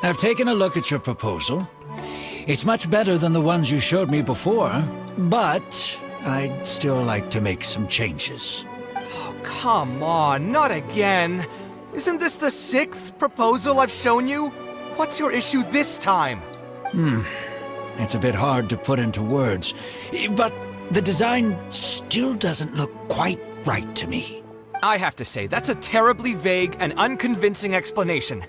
I've taken a look at your proposal. It's much better than the ones you showed me before, but I'd still like to make some changes. Oh, come on, not again. Isn't this the 6th proposal I've shown you? What's your issue this time? It's a bit hard to put into words, but the design still doesn't look quite right to me. I have to say, that's a terribly vague and unconvincing explanation.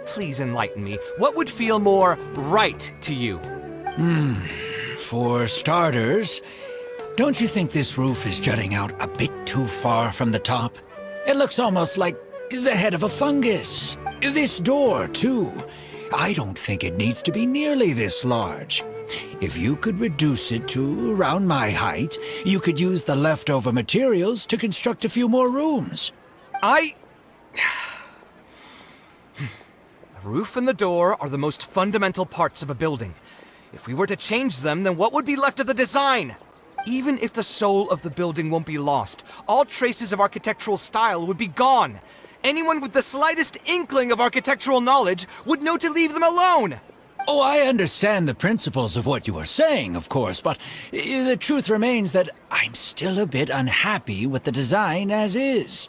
Please enlighten me. What would feel more right to you? For starters, don't you think this roof is jutting out a bit too far from the top? It looks almost like the head of a fungus. This door, too. I don't think it needs to be nearly this large. If you could reduce it to around my height, you could use the leftover materials to construct a few more rooms. The roof and the door are the most fundamental parts of a building. If we were to change them, then what would be left of the design? Even if the soul of the building won't be lost, all traces of architectural style would be gone. Anyone with the slightest inkling of architectural knowledge would know to leave them alone. Oh, I understand the principles of what you are saying, of course, but the truth remains that I'm still a bit unhappy with the design as is.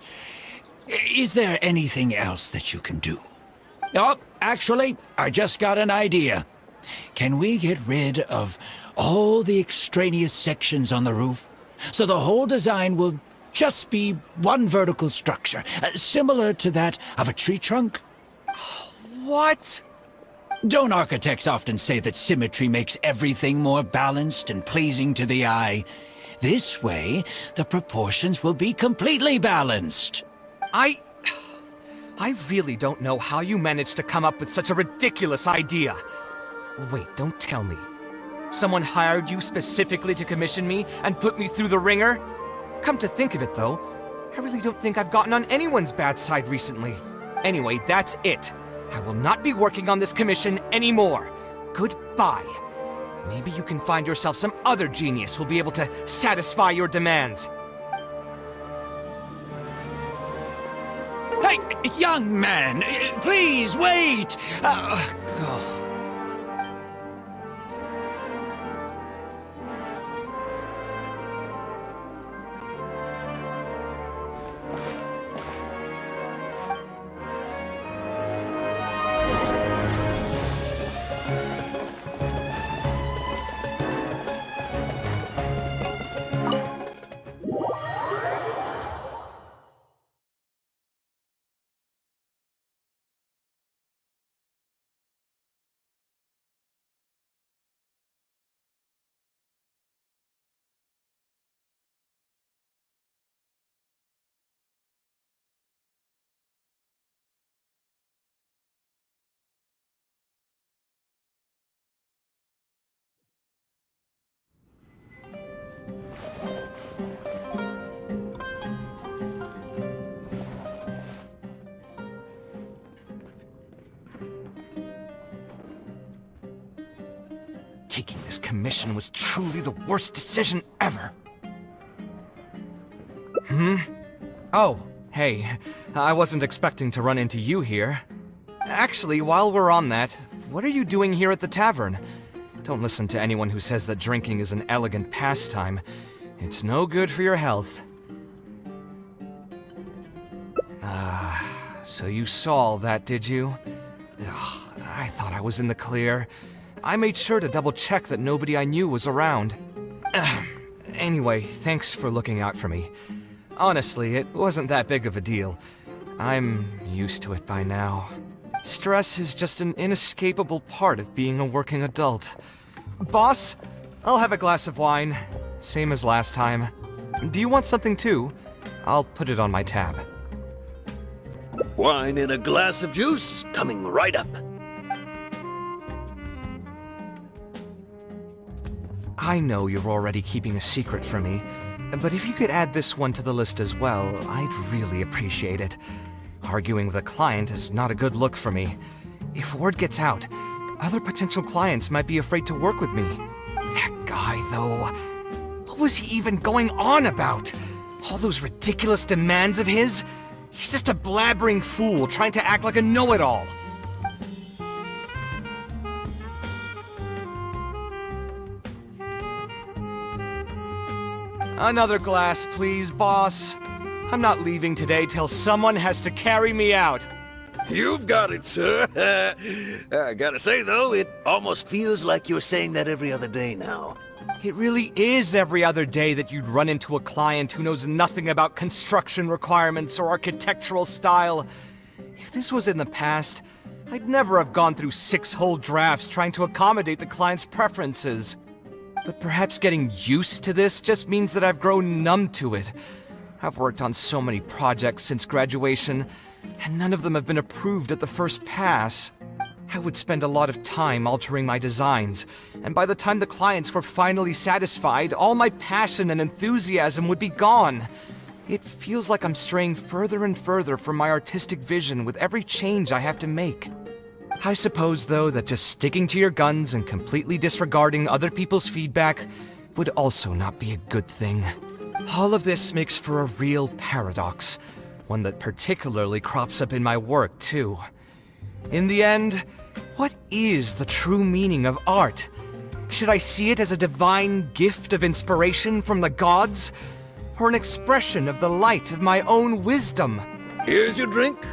Is there anything else that you can do? Oh, actually, I just got an idea. Can we get rid of all the extraneous sections on the roof, so the whole design will just be one vertical structure, similar to that of a tree trunk? What? Don't architects often say that symmetry makes everything more balanced and pleasing to the eye? This way, the proportions will be completely balanced. I really don't know how you managed to come up with such a ridiculous idea. Wait, don't tell me. Someone hired you specifically to commission me and put me through the ringer? Come to think of it, though, I really don't think I've gotten on anyone's bad side recently. Anyway, that's it. I will not be working on this commission anymore. Goodbye. Maybe you can find yourself some other genius who'll be able to satisfy your demands. Hey, young man, please wait! Oh. Taking this commission was truly the worst decision ever. Oh, hey, I wasn't expecting to run into you here. Actually, while we're on that, what are you doing here at the tavern? Don't listen to anyone who says that drinking is an elegant pastime. It's no good for your health. So you saw all that, did you? Ugh, I thought I was in the clear. I made sure to double-check that nobody I knew was around. Anyway, thanks for looking out for me. Honestly, it wasn't that big of a deal. I'm used to it by now. Stress is just an inescapable part of being a working adult. Boss, I'll have a glass of wine. Same as last time. Do you want something too? I'll put it on my tab. Wine and a glass of juice coming right up. I know you're already keeping a secret from me, But if you could add this one to the list as well, I'd really appreciate it. Arguing with a client is not a good look for me. If word gets out, other potential clients might be afraid to work with me. That guy, though, what was he even going on about? All those ridiculous demands of his? He's just a blabbering fool trying to act like a know-it-all. Another glass, please, boss. I'm not leaving today till someone has to carry me out. You've got it, sir. I gotta say, though, it almost feels like you're saying that every other day now. It really is every other day that you'd run into a client who knows nothing about construction requirements or architectural style. If this was in the past, I'd never have gone through 6 whole drafts trying to accommodate the client's preferences. But perhaps getting used to this just means that I've grown numb to it. I've worked on so many projects since graduation, and none of them have been approved at the first pass. I would spend a lot of time altering my designs, and by the time the clients were finally satisfied, all my passion and enthusiasm would be gone. It feels like I'm straying further and further from my artistic vision with every change I have to make. I suppose, though, that just sticking to your guns and completely disregarding other people's feedback would also not be a good thing. All of this makes for a real paradox, one that particularly crops up in my work, too. In the end, what is the true meaning of art? Should I see it as a divine gift of inspiration from the gods, or an expression of the light of my own wisdom? Here's your drink.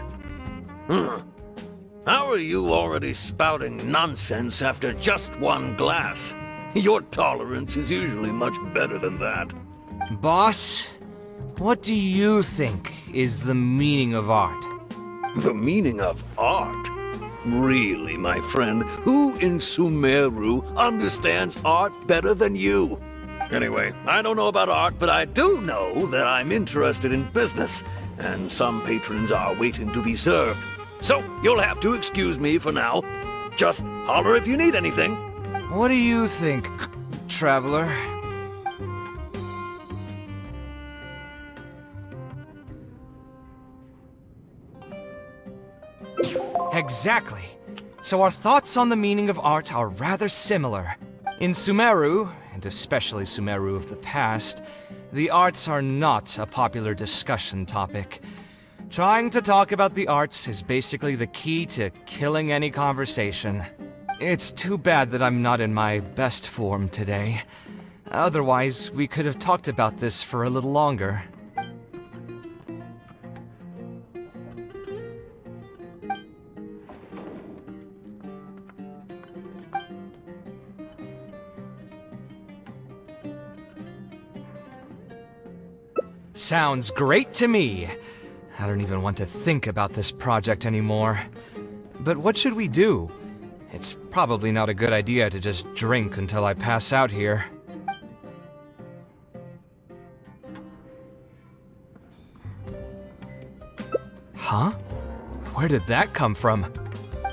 How are you already spouting nonsense after just one glass? Your tolerance is usually much better than that. Boss, what do you think is the meaning of art? The meaning of art? Really, my friend, who in Sumeru understands art better than you? Anyway, I don't know about art, but I do know that I'm interested in business, and some patrons are waiting to be served. So, you'll have to excuse me for now. Just holler if you need anything. What do you think, traveler? Exactly. So our thoughts on the meaning of art are rather similar. In Sumeru, and especially Sumeru of the past, the arts are not a popular discussion topic. Trying to talk about the arts is basically the key to killing any conversation. It's too bad that I'm not in my best form today. Otherwise, we could have talked about this for a little longer. Sounds great to me. I don't even want to think about this project anymore. But what should we do? It's probably not a good idea to just drink until I pass out here. Huh? Where did that come from?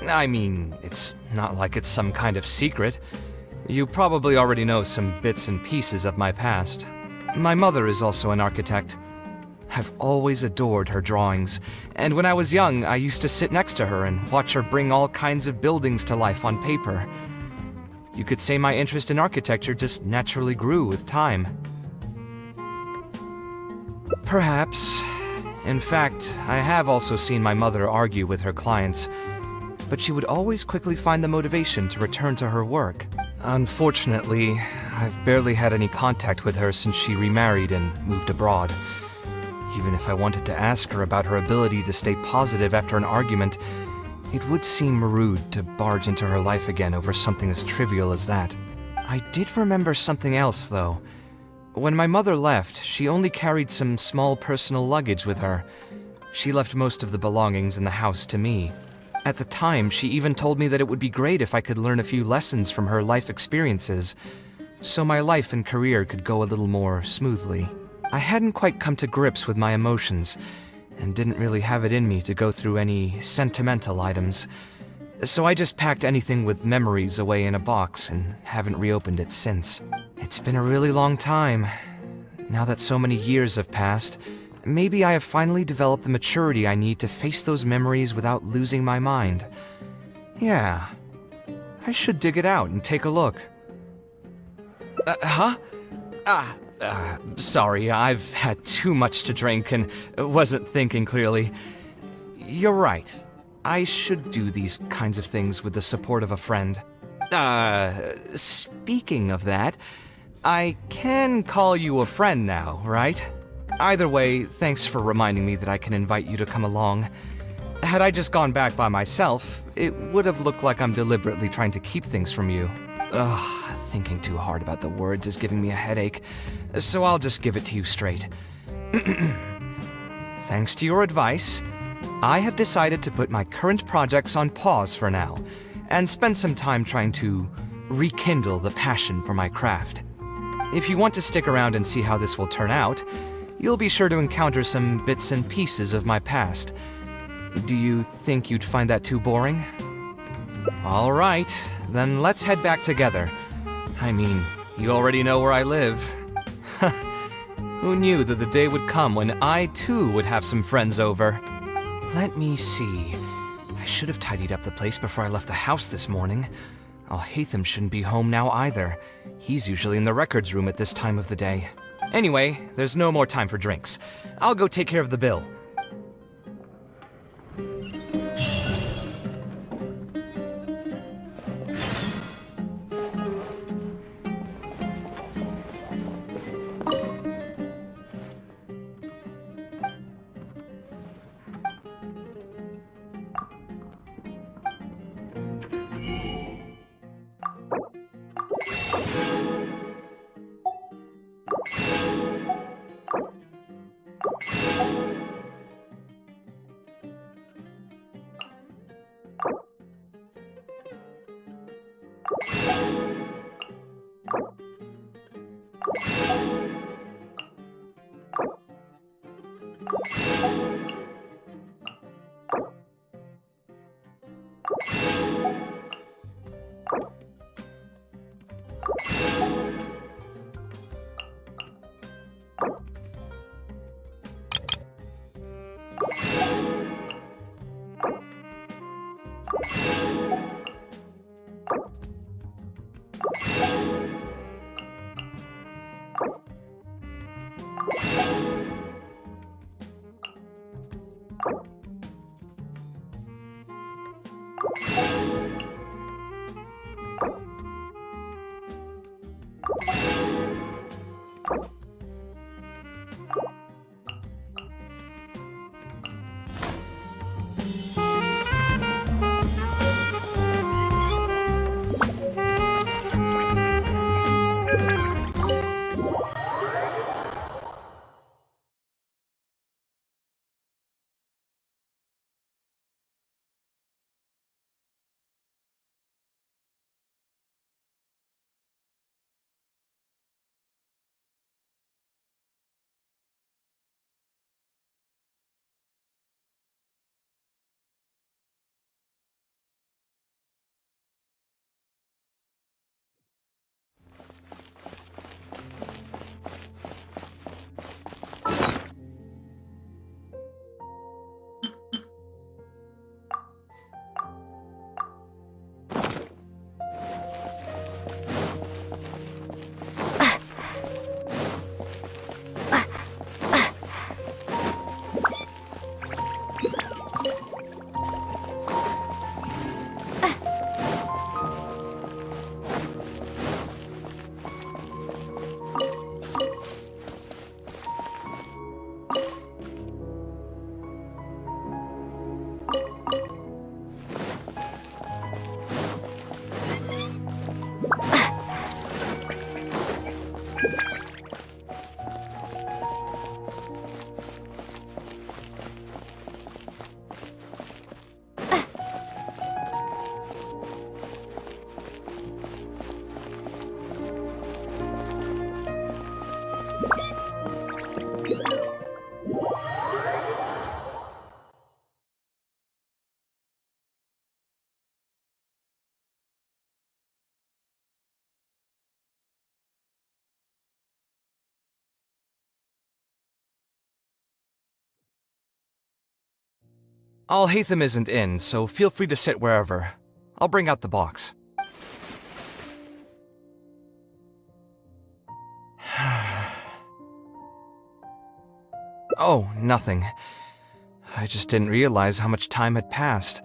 I mean, it's not like it's some kind of secret. You probably already know some bits and pieces of my past. My mother is also an architect. I've always adored her drawings, and when I was young, I used to sit next to her and watch her bring all kinds of buildings to life on paper. You could say my interest in architecture just naturally grew with time. Perhaps. In fact, I have also seen my mother argue with her clients, but she would always quickly find the motivation to return to her work. Unfortunately, I've barely had any contact with her since she remarried and moved abroad. Even if I wanted to ask her about her ability to stay positive after an argument, it would seem rude to barge into her life again over something as trivial as that. I did remember something else, though. When my mother left, she only carried some small personal luggage with her. She left most of the belongings in the house to me. At the time, she even told me that it would be great if I could learn a few lessons from her life experiences, so my life and career could go a little more smoothly. I hadn't quite come to grips with my emotions, and didn't really have it in me to go through any sentimental items, so I just packed anything with memories away in a box and haven't reopened it since. It's been a really long time. Now that so many years have passed, maybe I have finally developed the maturity I need to face those memories without losing my mind. Yeah, I should dig it out and take a look. Huh? Sorry, I've had too much to drink and wasn't thinking clearly. You're right. I should do these kinds of things with the support of a friend. Speaking of that, I can call you a friend now, right? Either way, thanks for reminding me that I can invite you to come along. Had I just gone back by myself, it would have looked like I'm deliberately trying to keep things from you. Ugh, thinking too hard about the words is giving me a headache, so I'll just give it to you straight. Thanks to your advice, I have decided to put my current projects on pause for now, and spend some time trying to rekindle the passion for my craft. If you want to stick around and see how this will turn out, you'll be sure to encounter some bits and pieces of my past. Do you think you'd find that too boring? All right, then let's head back together. I mean, you already know where I live. Who knew that the day would come when I too would have some friends over? Let me see. I should have tidied up the place before I left the house this morning. Alhaitham shouldn't be home now either. He's usually in the records room at this time of the day. Anyway, there's no more time for drinks. I'll go take care of the bill. Alhaitham isn't in, so feel free to sit wherever. I'll bring out the box. Oh, nothing. I just didn't realize how much time had passed.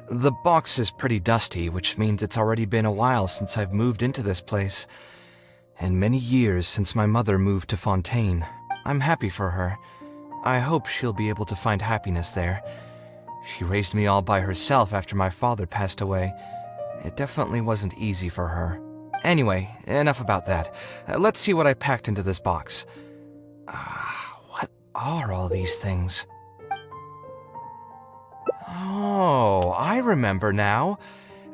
The box is pretty dusty, which means it's already been a while since I've moved into this place. And many years since my mother moved to Fontaine. I'm happy for her. I hope she'll be able to find happiness there. She raised me all by herself after my father passed away. It definitely wasn't easy for her. Anyway, enough about that. Let's see what I packed into this box. What are all these things? Oh, I remember now.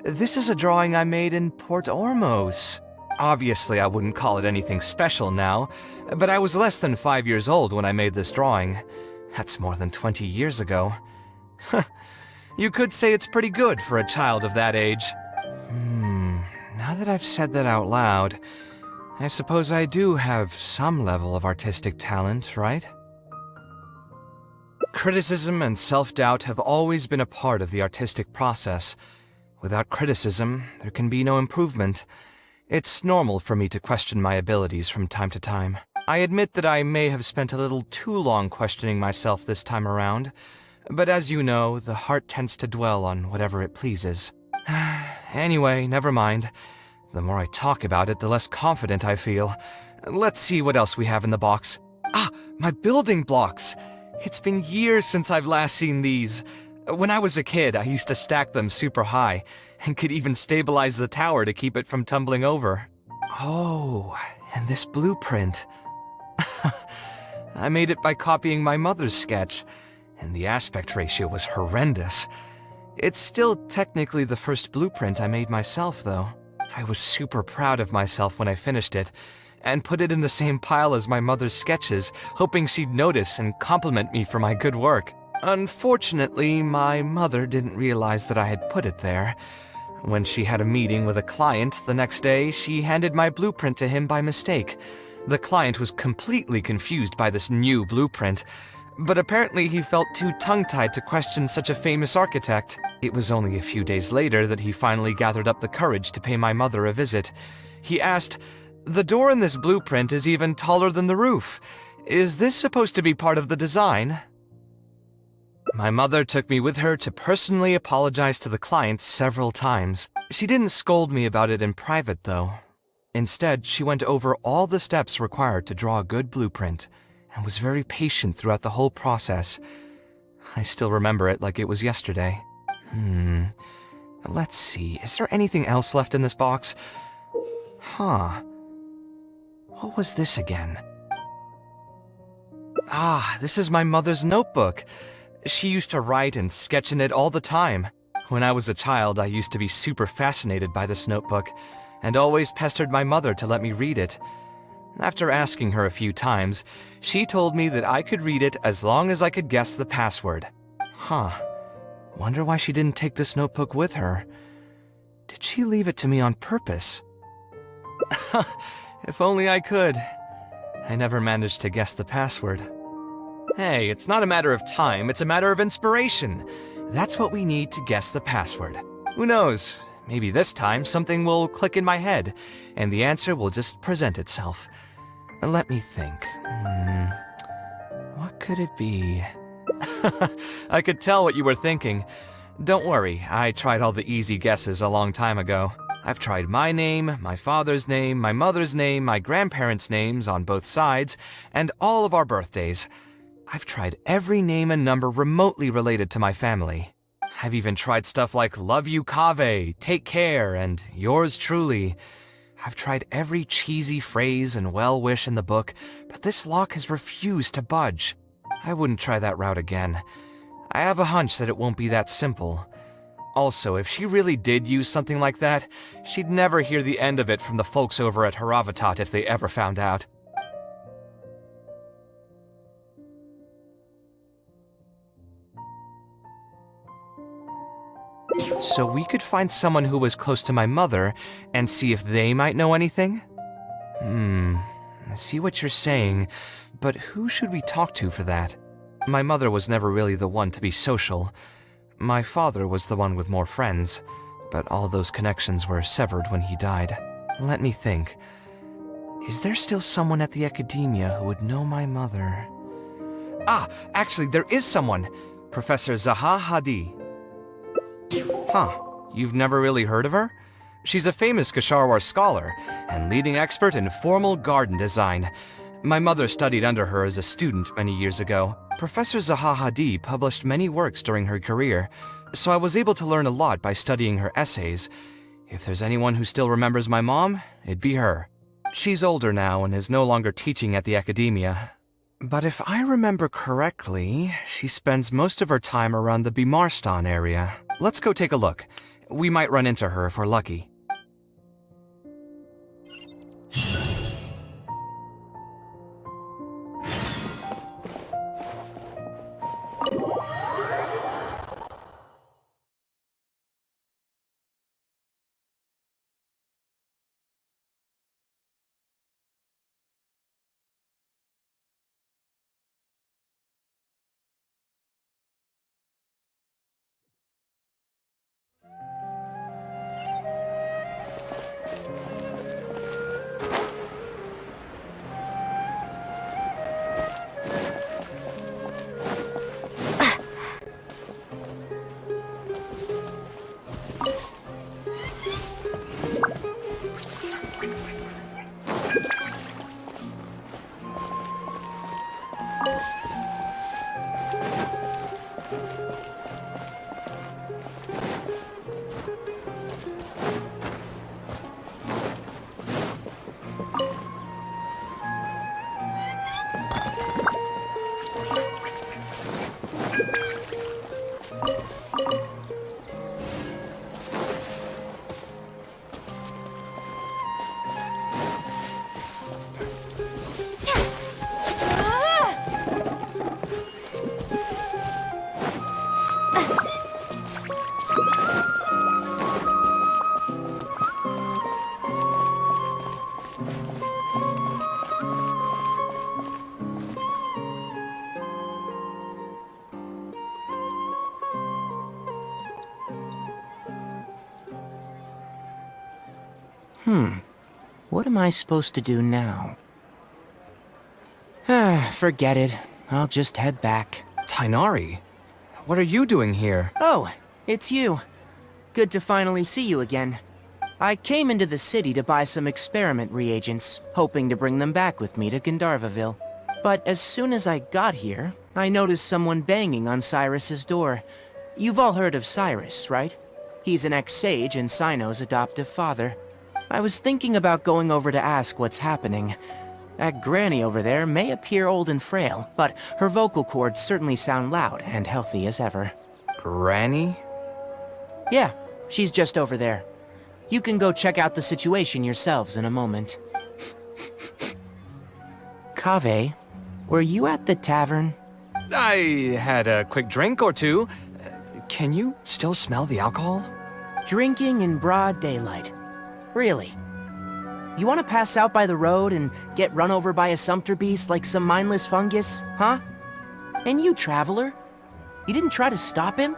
This is a drawing I made in Port Ormos. Obviously, I wouldn't call it anything special now, but I was less than 5 years old when I made this drawing. That's more than 20 years ago. You could say it's pretty good for a child of that age. Now that I've said that out loud, I suppose I do have some level of artistic talent, right? Criticism and self-doubt have always been a part of the artistic process. Without criticism, there can be no improvement. It's normal for me to question my abilities from time to time. I admit that I may have spent a little too long questioning myself this time around, but as you know, the heart tends to dwell on whatever it pleases. Anyway, never mind. The more I talk about it, the less confident I feel. Let's see what else we have in the box. My building blocks! It's been years since I've last seen these. When I was a kid, I used to stack them super high, and could even stabilize the tower to keep it from tumbling over. Oh, and this blueprint. I made it by copying my mother's sketch, and the aspect ratio was horrendous. It's still technically the first blueprint I made myself, though. I was super proud of myself when I finished it, and put it in the same pile as my mother's sketches, hoping she'd notice and compliment me for my good work. Unfortunately, my mother didn't realize that I had put it there. When she had a meeting with a client the next day, she handed my blueprint to him by mistake. The client was completely confused by this new blueprint, but apparently he felt too tongue-tied to question such a famous architect. It was only a few days later that he finally gathered up the courage to pay my mother a visit. He asked, "The door in this blueprint is even taller than the roof. Is this supposed to be part of the design?" My mother took me with her to personally apologize to the client several times. She didn't scold me about it in private, though. Instead, she went over all the steps required to draw a good blueprint, and was very patient throughout the whole process. I still remember it like it was yesterday. Let's see, is there anything else left in this box? What was this again? This is my mother's notebook. She used to write and sketch in it all the time. When I was a child, I used to be super fascinated by this notebook, and always pestered my mother to let me read it. After asking her a few times, she told me that I could read it as long as I could guess the password. Wonder why she didn't take this notebook with her. Did she leave it to me on purpose? If only I could. I never managed to guess the password. Hey, it's not a matter of time, it's a matter of inspiration. That's what we need to guess the password. Who knows? Maybe this time something will click in my head, and the answer will just present itself. Let me think. What could it be? I could tell what you were thinking. Don't worry, I tried all the easy guesses a long time ago. I've tried my name, my father's name, my mother's name, my grandparents' names on both sides, and all of our birthdays. I've tried every name and number remotely related to my family. I've even tried stuff like love you Kaveh, take care, and yours truly. I've tried every cheesy phrase and well-wish in the book, but this lock has refused to budge. I wouldn't try that route again. I have a hunch that it won't be that simple. Also, if she really did use something like that, she'd never hear the end of it from the folks over at Haravatat if they ever found out. So we could find someone who was close to my mother and see if they might know anything? I see what you're saying, but who should we talk to for that? My mother was never really the one to be social. My father was the one with more friends, but all those connections were severed when he died. Let me think. Is there still someone at the academia who would know my mother? Ah, actually, there is someone. Professor Zaha Hadi. Huh, you've never really heard of her? She's a famous Kasharwar scholar and leading expert in formal garden design. My mother studied under her as a student many years ago. Professor Zaha Hadi published many works during her career, so I was able to learn a lot by studying her essays. If there's anyone who still remembers my mom, it'd be her. She's older now and is no longer teaching at the academia. But if I remember correctly, she spends most of her time around the Bimarstan area. Let's go take a look. We might run into her if we're lucky. What am I supposed to do now? Forget it. I'll just head back. Tainari, what are you doing here? Oh, it's you. Good to finally see you again. I came into the city to buy some experiment reagents, hoping to bring them back with me to Gandharvaville. But as soon as I got here, I noticed someone banging on Cyrus's door. You've all heard of Cyrus, right? He's an ex-sage and Cyno's adoptive father. I was thinking about going over to ask what's happening. That granny over there may appear old and frail, but her vocal cords certainly sound loud and healthy as ever. Granny? Yeah, she's just over there. You can go check out the situation yourselves in a moment. Kaveh, were you at the tavern? I had a quick drink or two. Can you still smell the alcohol? Drinking in broad daylight. Really? You want to pass out by the road and get run over by a sumpter beast like some mindless fungus, huh? And you, traveler? You didn't try to stop him?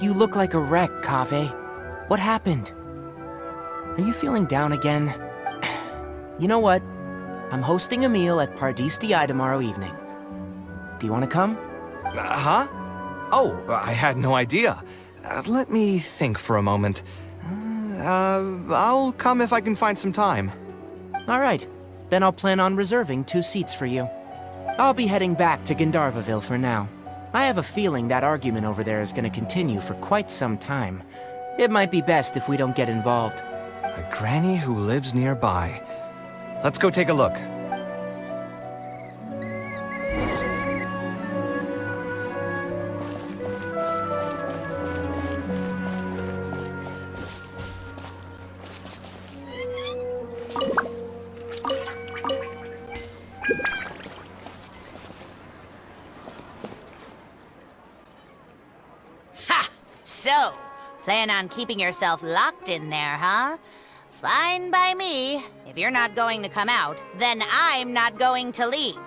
You look like a wreck, Kaveh. What happened? Are you feeling down again? You know what? I'm hosting a meal at Pardistii tomorrow evening. Do you want to come? Huh? Oh, I had no idea. Let me think for a moment. I'll come if I can find some time. All right. Then I'll plan on reserving 2 seats for you. I'll be heading back to Gandharvaville for now. I have a feeling that argument over there is going to continue for quite some time. It might be best if we don't get involved. A granny who lives nearby. Let's go take a look. So, plan on keeping yourself locked in there, huh? Fine by me. If you're not going to come out, then I'm not going to leave.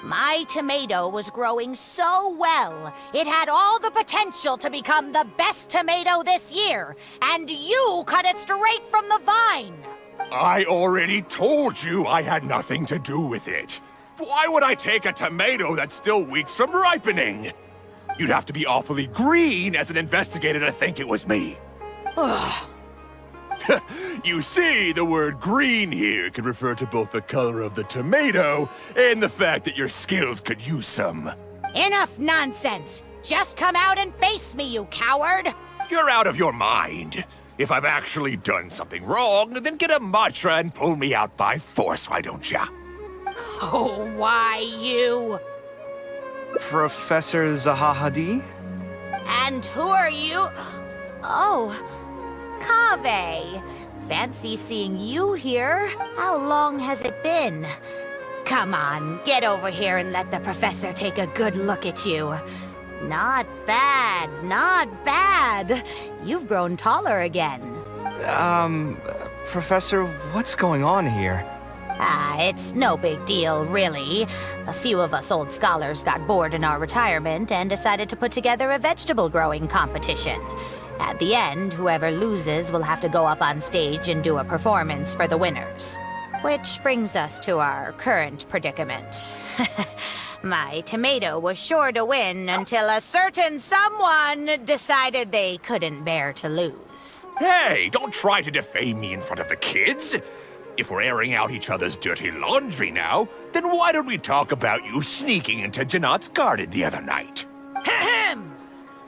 My tomato was growing so well, it had all the potential to become the best tomato this year, and you cut it straight from the vine! I already told you I had nothing to do with it. Why would I take a tomato that's still weeks from ripening? You'd have to be awfully green as an investigator to think it was me. You see, the word green here could refer to both the color of the tomato and the fact that your skills could use some. Enough nonsense! Just come out and face me, you coward! You're out of your mind. If I've actually done something wrong, then get a mantra and pull me out by force, why don't ya? Oh, why you? Professor Zahahadi? And who are you? Oh, Kaveh. Fancy seeing you here. How long has it been? Come on, get over here and let the professor take a good look at you. Not bad, not bad. You've grown taller again. Professor, what's going on here? It's no big deal, really. A few of us old scholars got bored in our retirement and decided to put together a vegetable growing competition. At the end, whoever loses will have to go up on stage and do a performance for the winners. Which brings us to our current predicament. My tomato was sure to win until a certain someone decided they couldn't bear to lose. Hey, don't try to defame me in front of the kids. If we're airing out each other's dirty laundry now, then why don't we talk about you sneaking into Janat's garden the other night? Ahem!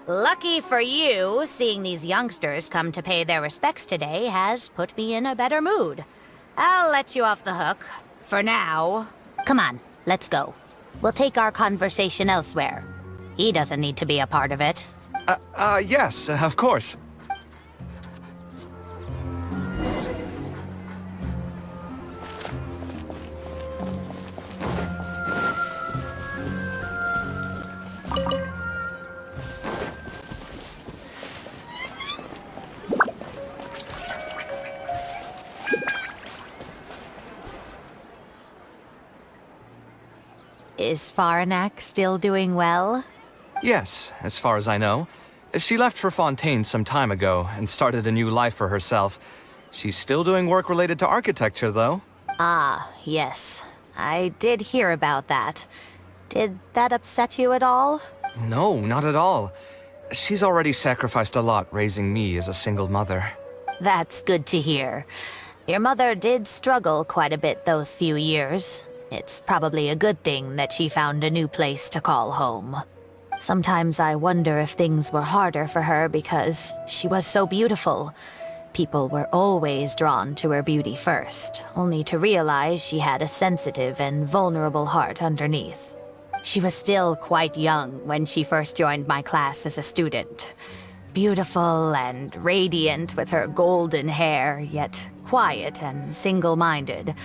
Lucky for you, seeing these youngsters come to pay their respects today has put me in a better mood. I'll let you off the hook. For now. Come on, let's go. We'll take our conversation elsewhere. He doesn't need to be a part of it. Yes, of course. Is Faranak still doing well? Yes, as far as I know. She left for Fontaine some time ago and started a new life for herself. She's still doing work related to architecture, though. Ah, yes. I did hear about that. Did that upset you at all? No, not at all. She's already sacrificed a lot raising me as a single mother. That's good to hear. Your mother did struggle quite a bit those few years. It's probably a good thing that she found a new place to call home. Sometimes I wonder if things were harder for her because she was so beautiful. People were always drawn to her beauty first, only to realize she had a sensitive and vulnerable heart underneath. She was still quite young when she first joined my class as a student. Beautiful and radiant with her golden hair, yet quiet and single-minded.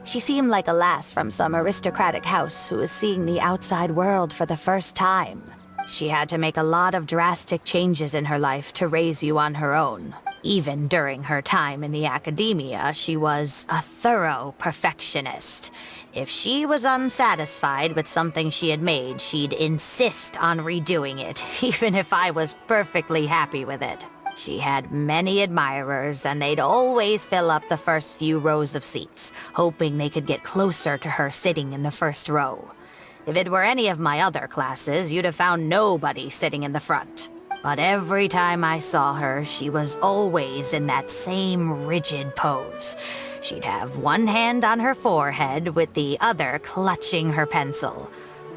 She seemed like a lass from some aristocratic house who was seeing the outside world for the first time. She had to make a lot of drastic changes in her life to raise you on her own. Even during her time in the academia, she was a thorough perfectionist. If she was unsatisfied with something she had made, she'd insist on redoing it, even if I was perfectly happy with it. She had many admirers, and they'd always fill up the first few rows of seats, hoping they could get closer to her sitting in the first row. If it were any of my other classes, you'd have found nobody sitting in the front. But every time I saw her, she was always in that same rigid pose. She'd have one hand on her forehead with the other clutching her pencil.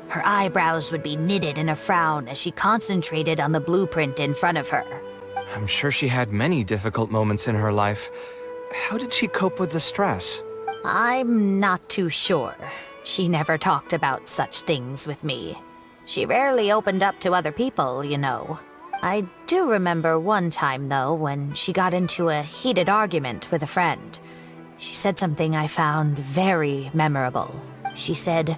Her eyebrows would be knitted in a frown as she concentrated on the blueprint in front of her. I'm sure she had many difficult moments in her life. How did she cope with the stress? I'm not too sure. She never talked about such things with me. She rarely opened up to other people, you know. I do remember one time, though, when she got into a heated argument with a friend. She said something I found very memorable. She said,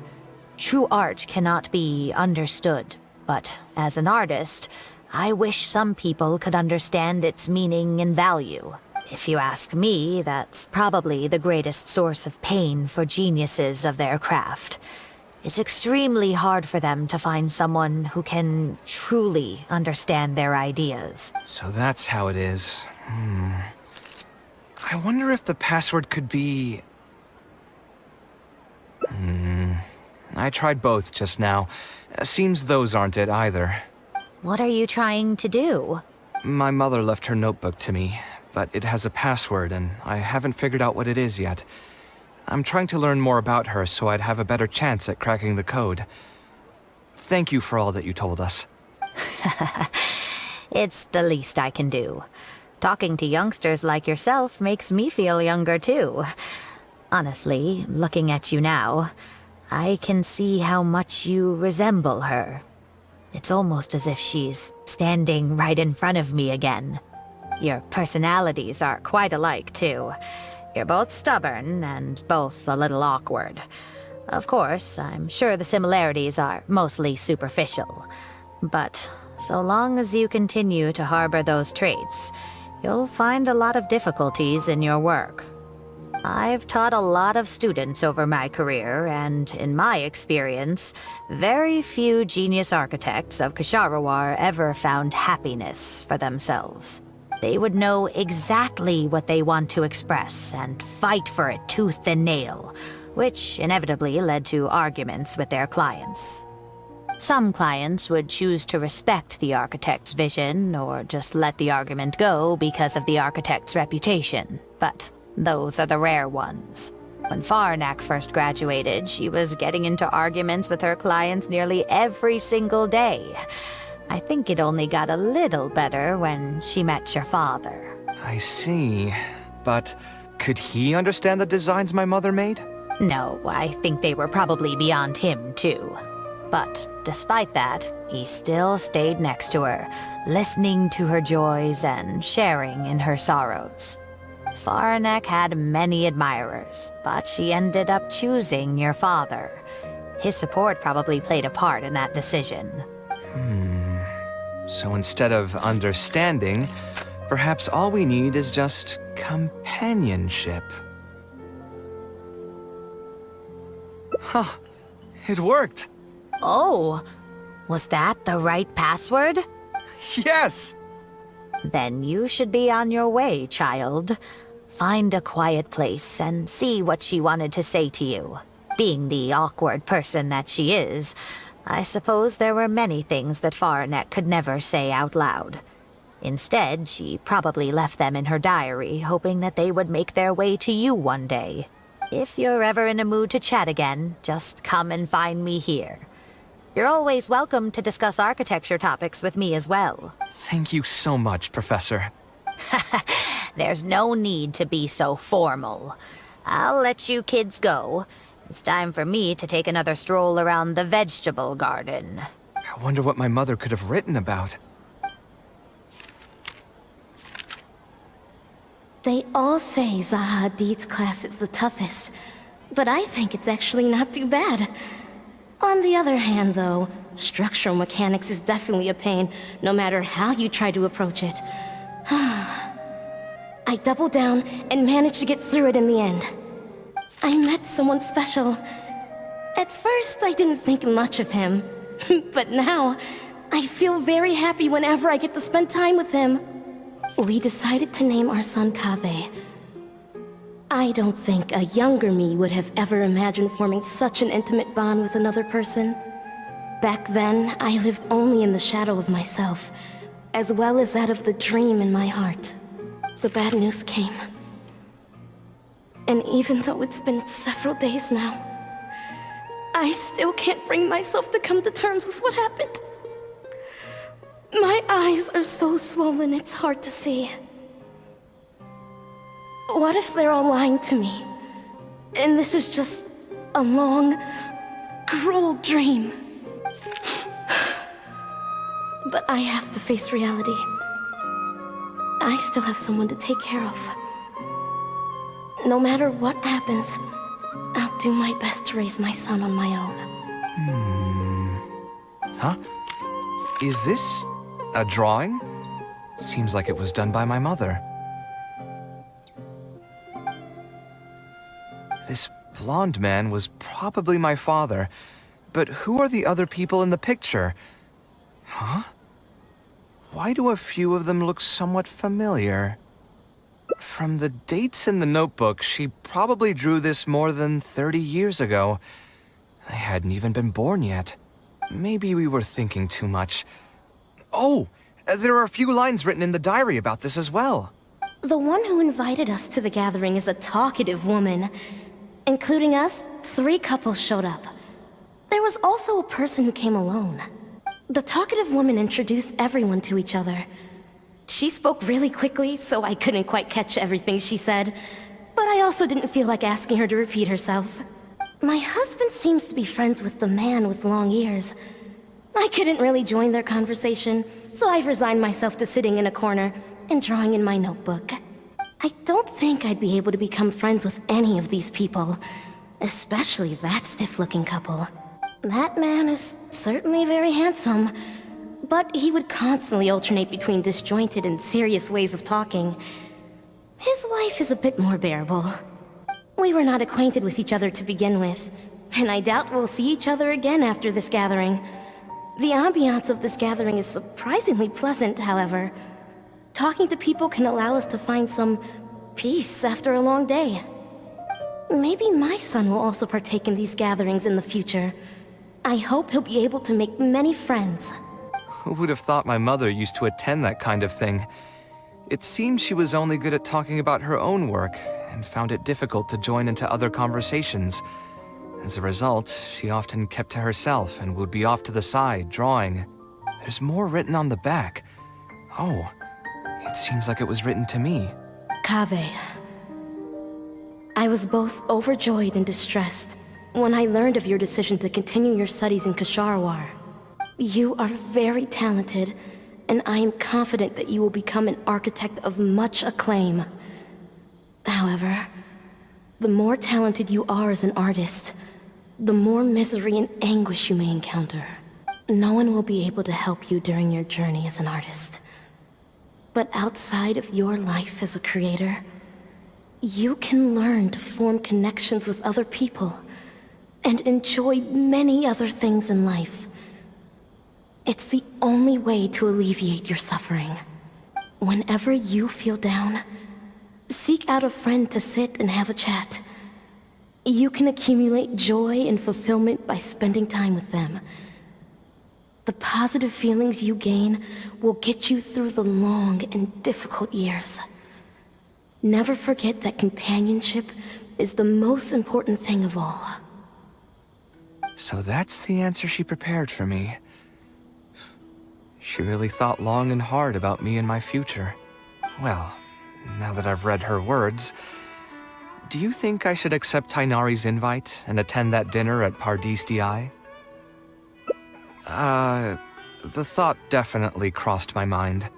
"True art cannot be understood, but as an artist, I wish some people could understand its meaning and value." If you ask me, that's probably the greatest source of pain for geniuses of their craft. It's extremely hard for them to find someone who can truly understand their ideas. So that's how it is. I wonder if the password could be... I tried both just now. Seems those aren't it either. What are you trying to do? My mother left her notebook to me, but it has a password and I haven't figured out what it is yet. I'm trying to learn more about her so I'd have a better chance at cracking the code. Thank you for all that you told us. It's the least I can do. Talking to youngsters like yourself makes me feel younger too. Honestly, looking at you now, I can see how much you resemble her. It's almost as if she's standing right in front of me again. Your personalities are quite alike too. You're both stubborn and both a little awkward. Of course, I'm sure the similarities are mostly superficial. But so long as you continue to harbor those traits, you'll find a lot of difficulties in your work. I've taught a lot of students over my career, and in my experience, very few genius architects of Ksharawar ever found happiness for themselves. They would know exactly what they want to express and fight for it tooth and nail, which inevitably led to arguments with their clients. Some clients would choose to respect the architect's vision or just let the argument go because of the architect's reputation, but those are the rare ones. When Farnak first graduated, she was getting into arguments with her clients nearly every single day. I think it only got a little better when she met your father. I see. But could he understand the designs my mother made? No, I think they were probably beyond him, too. But despite that, he still stayed next to her, listening to her joys and sharing in her sorrows. Farnak had many admirers, but she ended up choosing your father. His support probably played a part in that decision. So instead of understanding, perhaps all we need is just companionship. Huh. It worked! Oh, was that the right password? Yes! Then you should be on your way, child. Find a quiet place and see what she wanted to say to you. Being the awkward person that she is, I suppose there were many things that Farnak could never say out loud. Instead, she probably left them in her diary, hoping that they would make their way to you one day. If you're ever in a mood to chat again, just come and find me here. You're always welcome to discuss architecture topics with me as well. Thank you so much, Professor. There's no need to be so formal. I'll let you kids go. It's time for me to take another stroll around the vegetable garden. I wonder what my mother could have written about. They all say Zaha Hadid's class is the toughest, but I think it's actually not too bad. On the other hand, though, structural mechanics is definitely a pain, no matter how you try to approach it. I doubled down and managed to get through it in the end. I met someone special. At first, I didn't think much of him, but now, I feel very happy whenever I get to spend time with him. We decided to name our son Kaveh. I don't think a younger me would have ever imagined forming such an intimate bond with another person. Back then, I lived only in the shadow of myself, as well as that of the dream in my heart. The bad news came. And even though it's been several days now, I still can't bring myself to come to terms with what happened. My eyes are so swollen it's hard to see. What if they're all lying to me? And this is just a long, cruel dream. But I have to face reality. I still have someone to take care of. No matter what happens, I'll do my best to raise my son on my own. Huh? Is this a drawing? Seems like it was done by my mother. This blonde man was probably my father, But who are the other people in the picture? Huh? Why do a few of them look somewhat familiar? From the dates in the notebook, she probably drew this more than 30 years ago. I hadn't even been born yet. Maybe we were thinking too much. Oh, there are a few lines written in the diary about this as well. The one who invited us to the gathering is a talkative woman. Including us, 3 couples showed up. There was also a person who came alone. The talkative woman introduced everyone to each other. She spoke really quickly, so I couldn't quite catch everything she said. But I also didn't feel like asking her to repeat herself. My husband seems to be friends with the man with long ears. I couldn't really join their conversation, so I've resigned myself to sitting in a corner and drawing in my notebook. I don't think I'd be able to become friends with any of these people, especially that stiff-looking couple. That man is certainly very handsome, but he would constantly alternate between disjointed and serious ways of talking. His wife is a bit more bearable. We were not acquainted with each other to begin with, and I doubt we'll see each other again after this gathering. The ambiance of this gathering is surprisingly pleasant, however. Talking to people can allow us to find some peace after a long day. Maybe my son will also partake in these gatherings in the future. I hope he'll be able to make many friends. Who would have thought my mother used to attend that kind of thing? It seemed she was only good at talking about her own work, and found it difficult to join into other conversations. As a result, she often kept to herself and would be off to the side, drawing. There's more written on the back. Oh, it seems like it was written to me. Kaveh. I was both overjoyed and distressed when I learned of your decision to continue your studies in Kasharwar. You are very talented, and I am confident that you will become an architect of much acclaim. However, the more talented you are as an artist, the more misery and anguish you may encounter. No one will be able to help you during your journey as an artist. But outside of your life as a creator, you can learn to form connections with other people and enjoy many other things in life. It's the only way to alleviate your suffering. Whenever you feel down, seek out a friend to sit and have a chat. You can accumulate joy and fulfillment by spending time with them. The positive feelings you gain will get you through the long and difficult years. Never forget that companionship is the most important thing of all. So that's the answer she prepared for me. She really thought long and hard about me and my future. Well, now that I've read her words, do you think I should accept Tainari's invite and attend that dinner at Pardis Di? The thought definitely crossed my mind.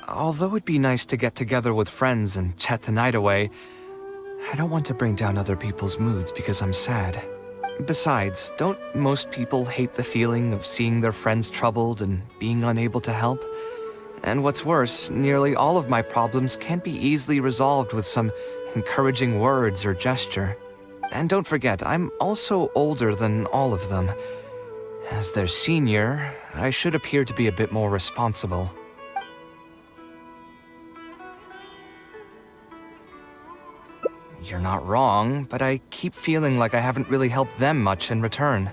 Although it'd be nice to get together with friends and chat the night away, I don't want to bring down other people's moods because I'm sad. Besides, don't most people hate the feeling of seeing their friends troubled and being unable to help? And what's worse, nearly all of my problems can't be easily resolved with some encouraging words or gesture. And don't forget, I'm also older than all of them. As their senior, I should appear to be a bit more responsible. You're not wrong, but I keep feeling like I haven't really helped them much in return.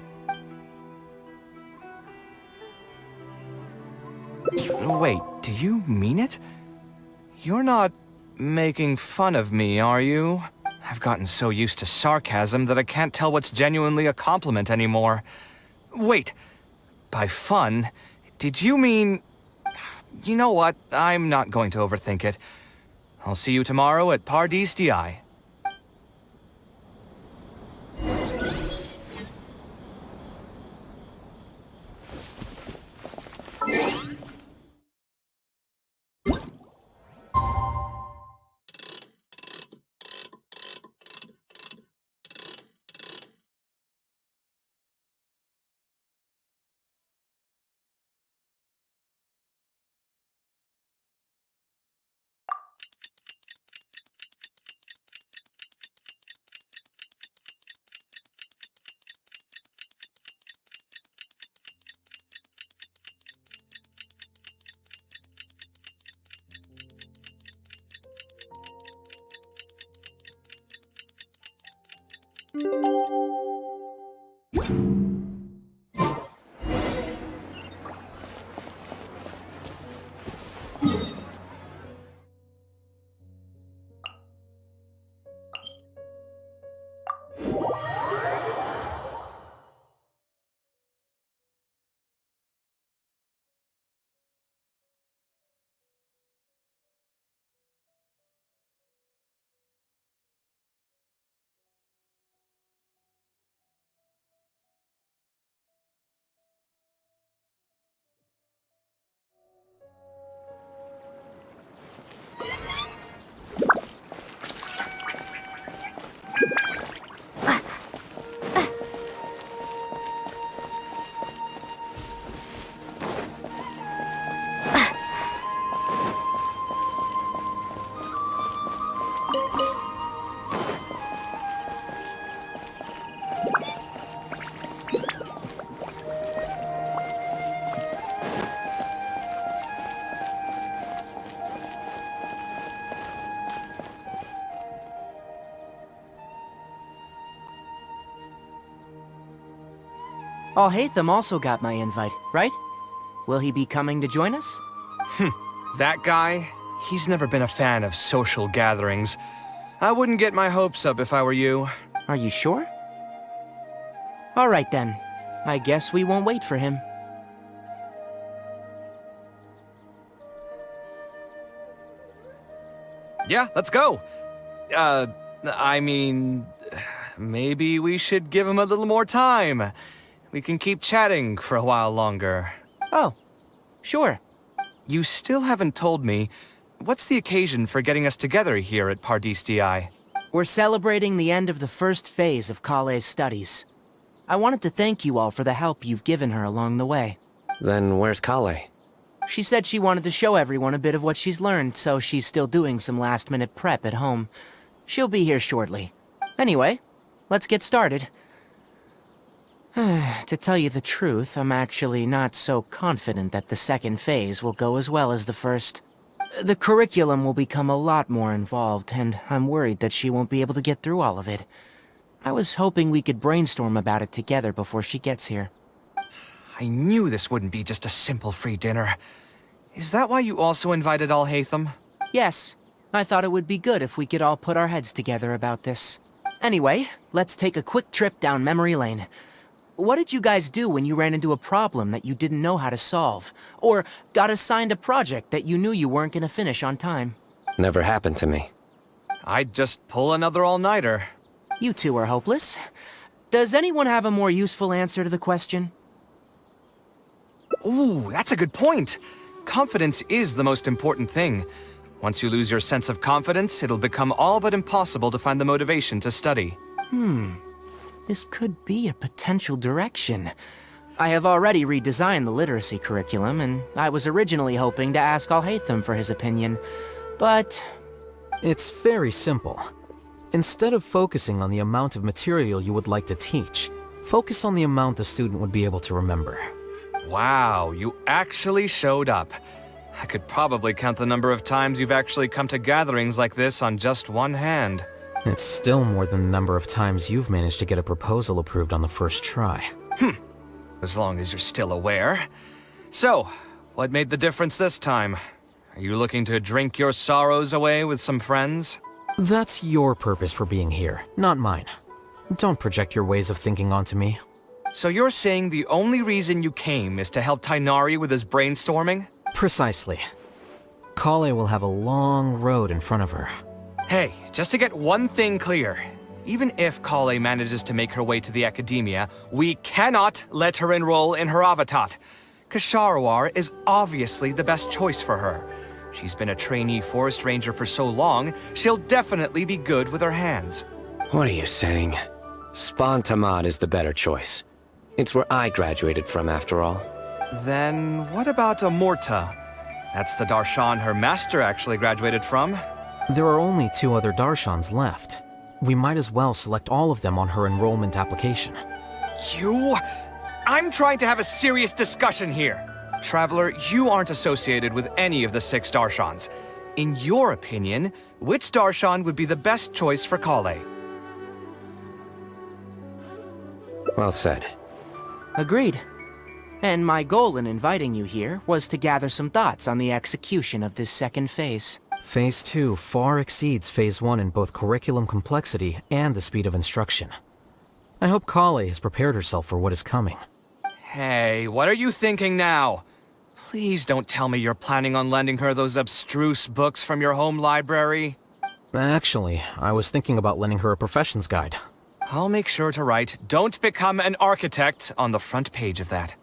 Wait, do you mean it? You're not making fun of me, are you? I've gotten so used to sarcasm that I can't tell what's genuinely a compliment anymore. Wait, by fun, did you mean... You know what, I'm not going to overthink it. I'll see you tomorrow at Pardis Di. Alhaitham also got my invite, right? Will he be coming to join us? That guy, he's never been a fan of social gatherings. I wouldn't get my hopes up if I were you. Are you sure? All right then. I guess we won't wait for him. Yeah, let's go. I mean, maybe we should give him a little more time. We can keep chatting for a while longer. Oh, sure. You still haven't told me, what's the occasion for getting us together here at Pardistii? We're celebrating the end of the first phase of Kaveh's studies. I wanted to thank you all for the help you've given her along the way. Then where's Kaveh? She said she wanted to show everyone a bit of what she's learned, so she's still doing some last-minute prep at home. She'll be here shortly. Anyway, let's get started. To tell you the truth, I'm actually not so confident that the second phase will go as well as the first. The curriculum will become a lot more involved, and I'm worried that she won't be able to get through all of it. I was hoping we could brainstorm about it together before she gets here. I knew this wouldn't be just a simple free dinner. Is that why you also invited Alhaitham? Yes, I thought it would be good if we could all put our heads together about this. Anyway, let's take a quick trip down memory lane. What did you guys do when you ran into a problem that you didn't know how to solve? Or got assigned a project that you knew you weren't gonna finish on time? Never happened to me. I'd just pull another all-nighter. You two are hopeless. Does anyone have a more useful answer to the question? Ooh, that's a good point. Confidence is the most important thing. Once you lose your sense of confidence, it'll become all but impossible to find the motivation to study. This could be a potential direction. I have already redesigned the literacy curriculum, and I was originally hoping to ask Alhaitham for his opinion. But It's very simple. Instead of focusing on the amount of material you would like to teach, focus on the amount the student would be able to remember. Wow, you actually showed up. I could probably count the number of times you've actually come to gatherings like this on just one hand. It's still more than the number of times you've managed to get a proposal approved on the first try. As long as you're still aware. So, what made the difference this time? Are you looking to drink your sorrows away with some friends? That's your purpose for being here, not mine. Don't project your ways of thinking onto me. So you're saying the only reason you came is to help Tainari with his brainstorming? Precisely. Kaveh will have a long road in front of her. Hey, just to get one thing clear. Even if Kaveh manages to make her way to the academia, we cannot let her enroll in her avatat. Ksharawar is obviously the best choice for her. She's been a trainee forest ranger for so long, she'll definitely be good with her hands. What are you saying? Spontamad is the better choice. It's where I graduated from, after all. Then what about Amorta? That's the Darshan her master actually graduated from. There are only 2 other Darshans left. We might as well select all of them on her enrollment application. I'm trying to have a serious discussion here. Traveler, you aren't associated with any of the 6 Darshans. In your opinion, which Darshan would be the best choice for Kaveh? Well said. agreed. And my goal in inviting you here was to gather some thoughts on the execution of this second phase. Phase 2 far exceeds Phase 1 in both curriculum complexity and the speed of instruction. I hope Kaveh has prepared herself for what is coming. Hey, what are you thinking now? Please don't tell me you're planning on lending her those abstruse books from your home library. Actually, I was thinking about lending her a professions guide. I'll make sure to write, "Don't become an architect" on the front page of that.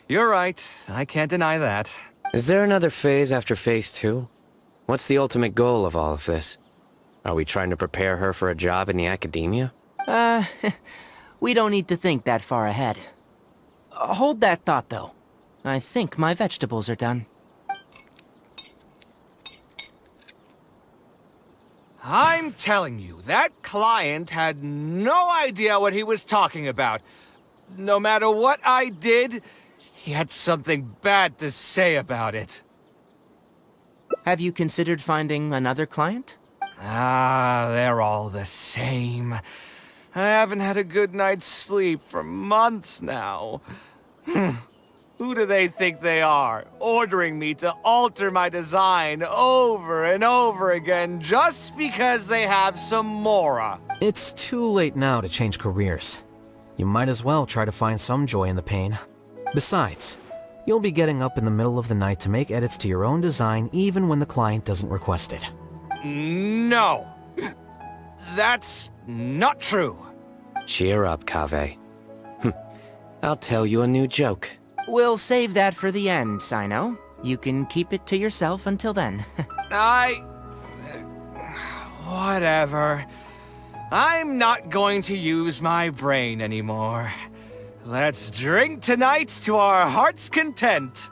You're right. I can't deny that. Is there another phase after Phase 2? What's the ultimate goal of all of this? Are we trying to prepare her for a job in the academia? We don't need to think that far ahead. Hold that thought, though. I think my vegetables are done. I'm telling you, that client had no idea what he was talking about. No matter what I did, he had something bad to say about it. Have you considered finding another client? Ah, they're all the same. I haven't had a good night's sleep for months now. Who do they think they are, ordering me to alter my design over and over again just because they have some mora? It's too late now to change careers. You might as well try to find some joy in the pain. Besides, you'll be getting up in the middle of the night to make edits to your own design even when the client doesn't request it. No. That's not true. Cheer up, Kaveh. I'll tell you a new joke. We'll save that for the end, Sino. You can keep it to yourself until then. Whatever. I'm not going to use my brain anymore. Let's drink tonight to our heart's content.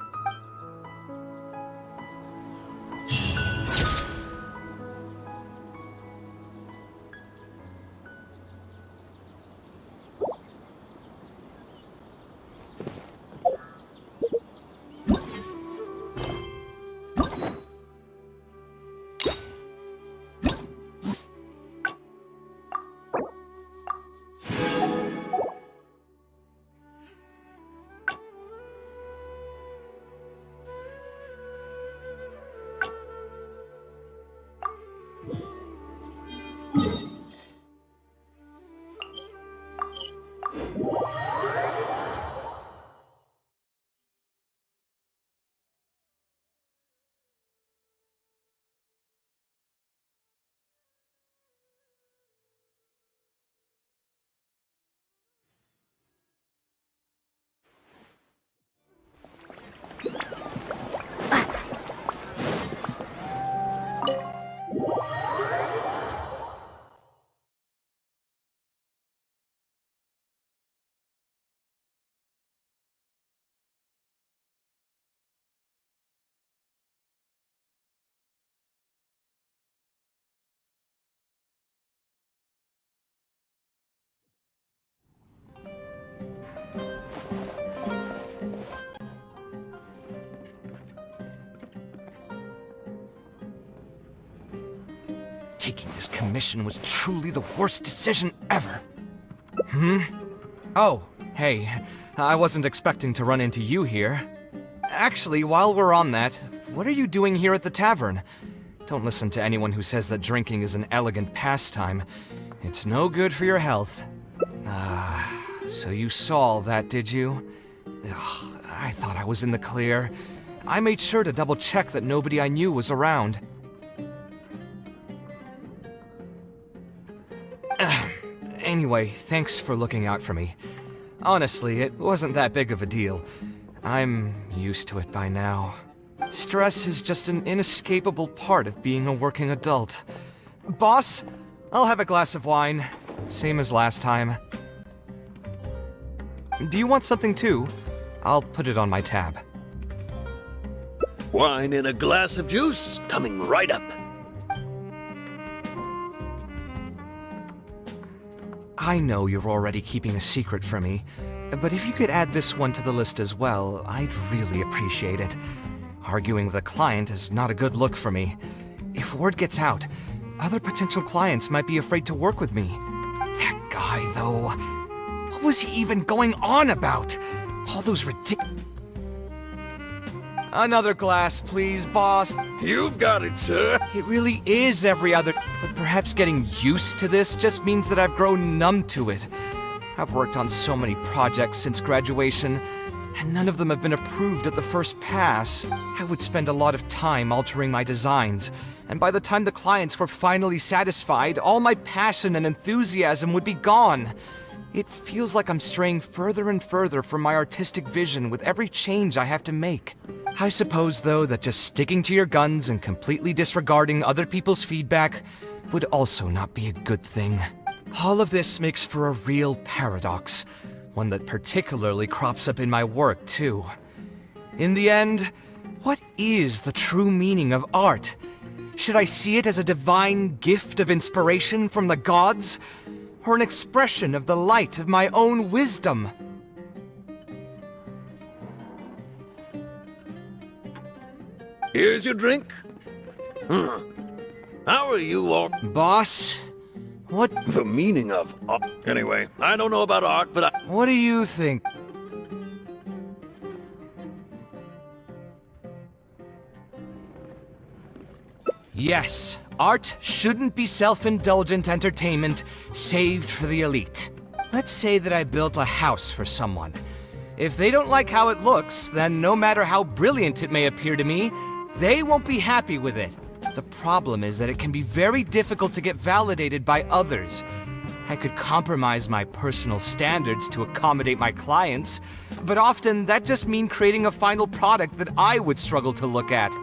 Taking this commission was truly the worst decision ever. Oh, hey, I wasn't expecting to run into you here. Actually, while we're on that, what are you doing here at the tavern? Don't listen to anyone who says that drinking is an elegant pastime. It's no good for your health. So you saw all that, did you? Ugh, I thought I was in the clear. I made sure to double-check that nobody I knew was around. Anyway, thanks for looking out for me. Honestly, it wasn't that big of a deal. I'm used to it by now. Stress is just an inescapable part of being a working adult. Boss, I'll have a glass of wine. Same as last time. Do you want something too? I'll put it on my tab. Wine in a glass of juice, coming right up. I know you're already keeping a secret from me, but if you could add this one to the list as well, I'd really appreciate it. Arguing with a client is not a good look for me. If word gets out, other potential clients might be afraid to work with me. That guy, though, what was he even going on about? All those ridiculous... Another glass, please, boss. You've got it, sir. It really is every other... But perhaps getting used to this just means that I've grown numb to it. I've worked on so many projects since graduation, and none of them have been approved at the first pass. I would spend a lot of time altering my designs, and by the time the clients were finally satisfied, all my passion and enthusiasm would be gone. It feels like I'm straying further and further from my artistic vision with every change I have to make. I suppose, though, that just sticking to your guns and completely disregarding other people's feedback would also not be a good thing. All of this makes for a real paradox, one that particularly crops up in my work, too. In the end, what is the true meaning of art? Should I see it as a divine gift of inspiration from the gods, or an expression of the light of my own wisdom? Here's your drink. How are you all? Boss, What? The meaning of art. Anyway, I don't know about art, but What do you think? Yes, art shouldn't be self-indulgent entertainment saved for the elite. Let's say that I built a house for someone. If they don't like how it looks, then no matter how brilliant it may appear to me, they won't be happy with it. The problem is that it can be very difficult to get validated by others. I could compromise my personal standards to accommodate my clients, but often that just means creating a final product that I would struggle to look at.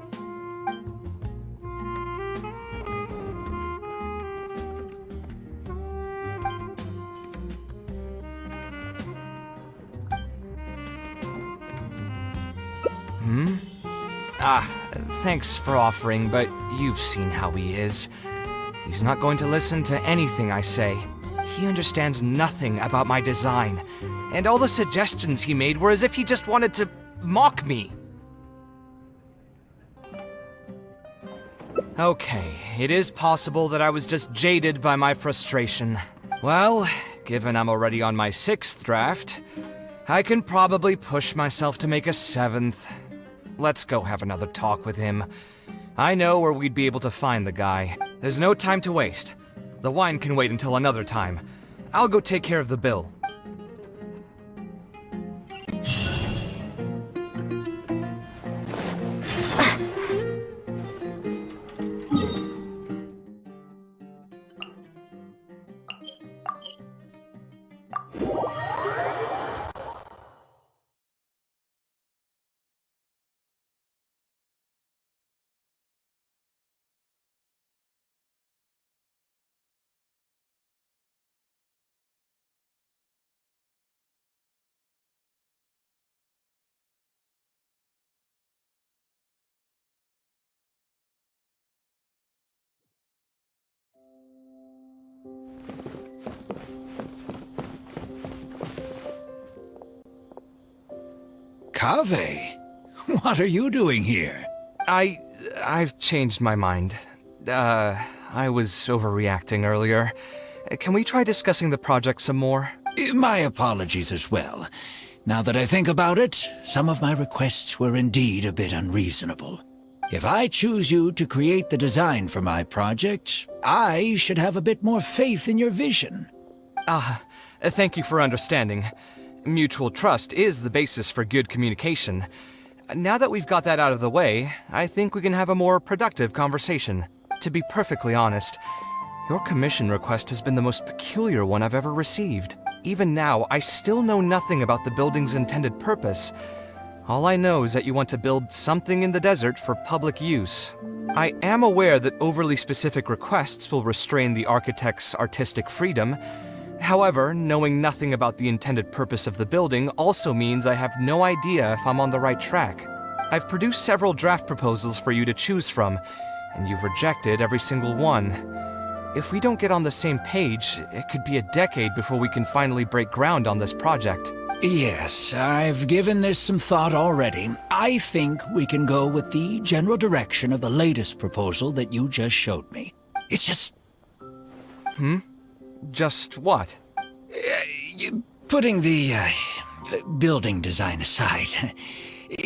Thanks for offering, but you've seen how he is. He's not going to listen to anything I say. He understands nothing about my design, and all the suggestions he made were as if he just wanted to mock me. Okay, it is possible that I was just jaded by my frustration. Well, given I'm already on my 6th draft, I can probably push myself to make a 7th. Let's go have another talk with him. I know where we'd be able to find the guy. There's no time to waste. The wine can wait until another time. I'll go take care of the bill. Kaveh, what are you doing here? I've changed my mind. I was overreacting earlier. Can we try discussing the project some more? My apologies as well. Now that I think about it, some of my requests were indeed a bit unreasonable. If I choose you to create the design for my project, I should have a bit more faith in your vision. Thank you for understanding. Mutual trust is the basis for good communication. Now that we've got that out of the way, I think we can have a more productive conversation. To be perfectly honest, your commission request has been the most peculiar one I've ever received. Even now, I still know nothing about the building's intended purpose. All I know is that you want to build something in the desert for public use. I am aware that overly specific requests will restrain the architect's artistic freedom. However, knowing nothing about the intended purpose of the building also means I have no idea if I'm on the right track. I've produced several draft proposals for you to choose from, and you've rejected every single one. If we don't get on the same page, it could be a decade before we can finally break ground on this project. Yes, I've given this some thought already. I think we can go with the general direction of the latest proposal that you just showed me. It's just... Just what? Putting the building design aside,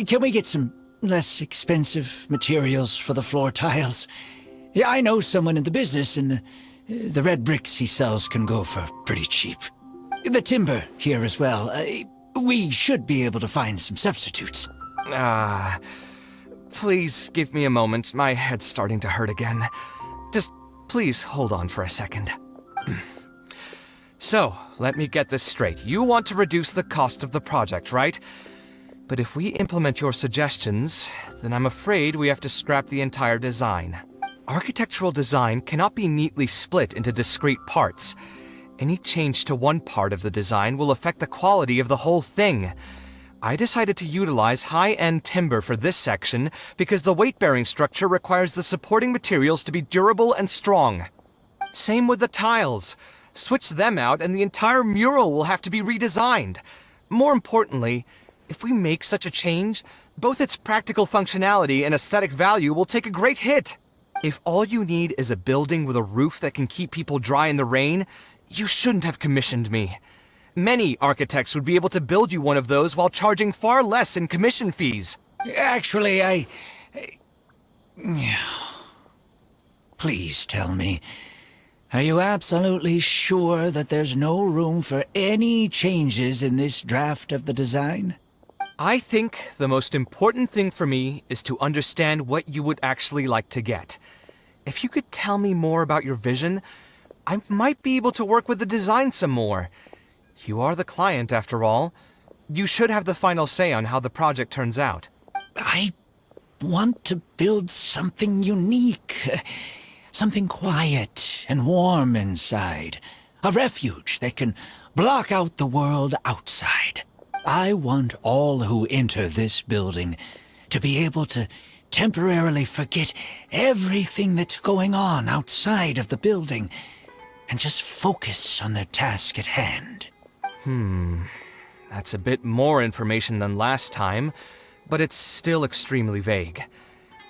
can we get some less expensive materials for the floor tiles? Yeah, I know someone in the business, and the red bricks he sells can go for pretty cheap. The timber here as well. We should be able to find some substitutes. Please give me a moment. My head's starting to hurt again. Just please hold on for a second. So, let me get this straight. You want to reduce the cost of the project, right? But if we implement your suggestions, then I'm afraid we have to scrap the entire design. Architectural design cannot be neatly split into discrete parts. Any change to one part of the design will affect the quality of the whole thing. I decided to utilize high-end timber for this section because the weight-bearing structure requires the supporting materials to be durable and strong. Same with the tiles. Switch them out and the entire mural will have to be redesigned. More importantly, if we make such a change, both its practical functionality and aesthetic value will take a great hit. If all you need is a building with a roof that can keep people dry in the rain, you shouldn't have commissioned me. Many architects would be able to build you one of those while charging far less in commission fees. Actually, Please tell me, are you absolutely sure that there's no room for any changes in this draft of the design? I think the most important thing for me is to understand what you would actually like to get. If you could tell me more about your vision, I might be able to work with the design some more. You are the client, after all. You should have the final say on how the project turns out. I want to build something unique. Something quiet and warm inside. A refuge that can block out the world outside. I want all who enter this building to be able to temporarily forget everything that's going on outside of the building and just focus on their task at hand. That's a bit more information than last time, but it's still extremely vague.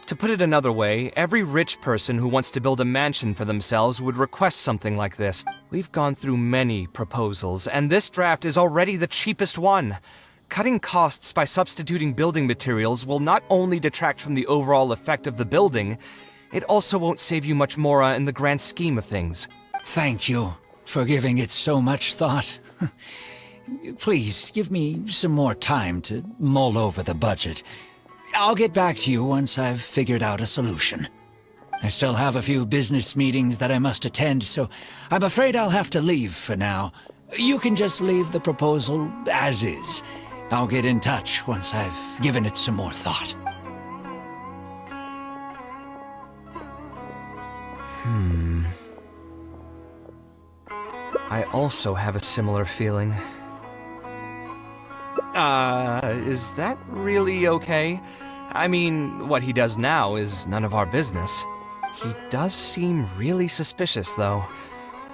To put it another way, every rich person who wants to build a mansion for themselves would request something like this. We've gone through many proposals, and this draft is already the cheapest one. Cutting costs by substituting building materials will not only detract from the overall effect of the building, it also won't save you much more in the grand scheme of things. Thank you for giving it so much thought. Please, give me some more time to mull over the budget. I'll get back to you once I've figured out a solution. I still have a few business meetings that I must attend, so I'm afraid I'll have to leave for now. You can just leave the proposal as is. I'll get in touch once I've given it some more thought. I also have a similar feeling. Is that really okay? I mean, what he does now is none of our business. He does seem really suspicious, though.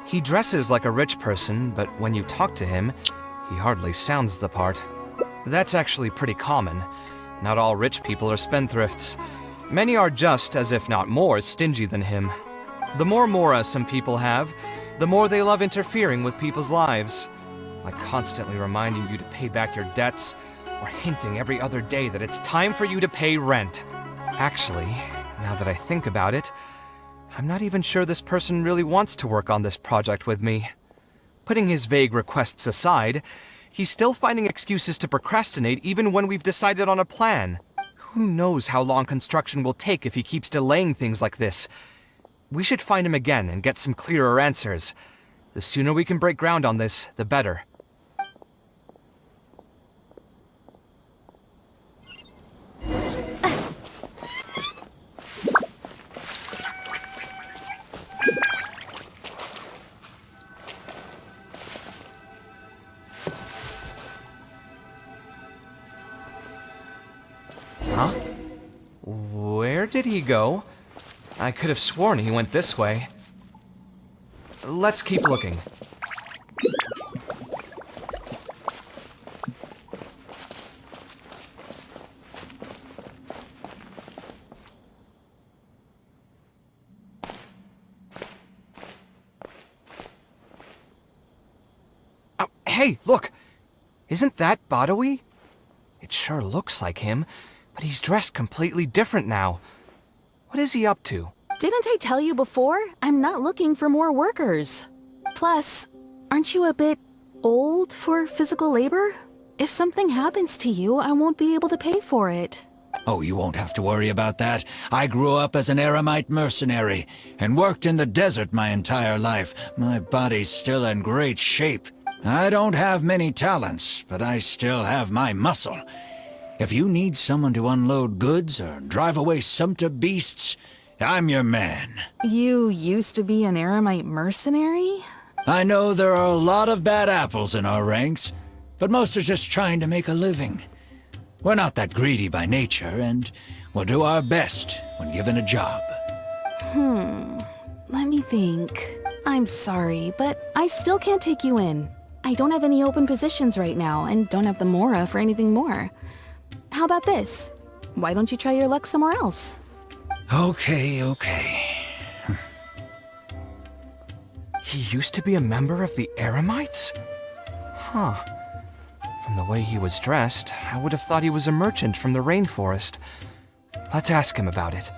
He dresses like a rich person, but when you talk to him, he hardly sounds the part. That's actually pretty common. Not all rich people are spendthrifts. Many are just, as if not more, stingy than him. The more mora some people have, the more they love interfering with people's lives. Like constantly reminding you to pay back your debts, or hinting every other day that it's time for you to pay rent. Actually, now that I think about it, I'm not even sure this person really wants to work on this project with me. Putting his vague requests aside, he's still finding excuses to procrastinate even when we've decided on a plan. Who knows how long construction will take if he keeps delaying things like this? We should find him again and get some clearer answers. The sooner we can break ground on this, the better. Huh? Where did he go? I could have sworn he went this way. Let's keep looking. Oh, hey, look! Isn't that Badawi? It sure looks like him, but he's dressed completely different now. What is he up to? Didn't I tell you before? I'm not looking for more workers. Plus, aren't you a bit old for physical labor? If something happens to you, I won't be able to pay for it. Oh, you won't have to worry about that. I grew up as an eremite mercenary and worked in the desert my entire life. My body's still in great shape. I don't have many talents, but I still have my muscle. If you need someone to unload goods or drive away sumpter beasts, I'm your man. You used to be an eremite mercenary? I know there are a lot of bad apples in our ranks, but most are just trying to make a living. We're not that greedy by nature, and we'll do our best when given a job. Let me think. I'm sorry, but I still can't take you in. I don't have any open positions right now, and don't have the mora for anything more. How about this? Why don't you try your luck somewhere else? Okay. He used to be a member of the Eremites? Huh. From the way he was dressed, I would have thought he was a merchant from the rainforest. Let's ask him about it.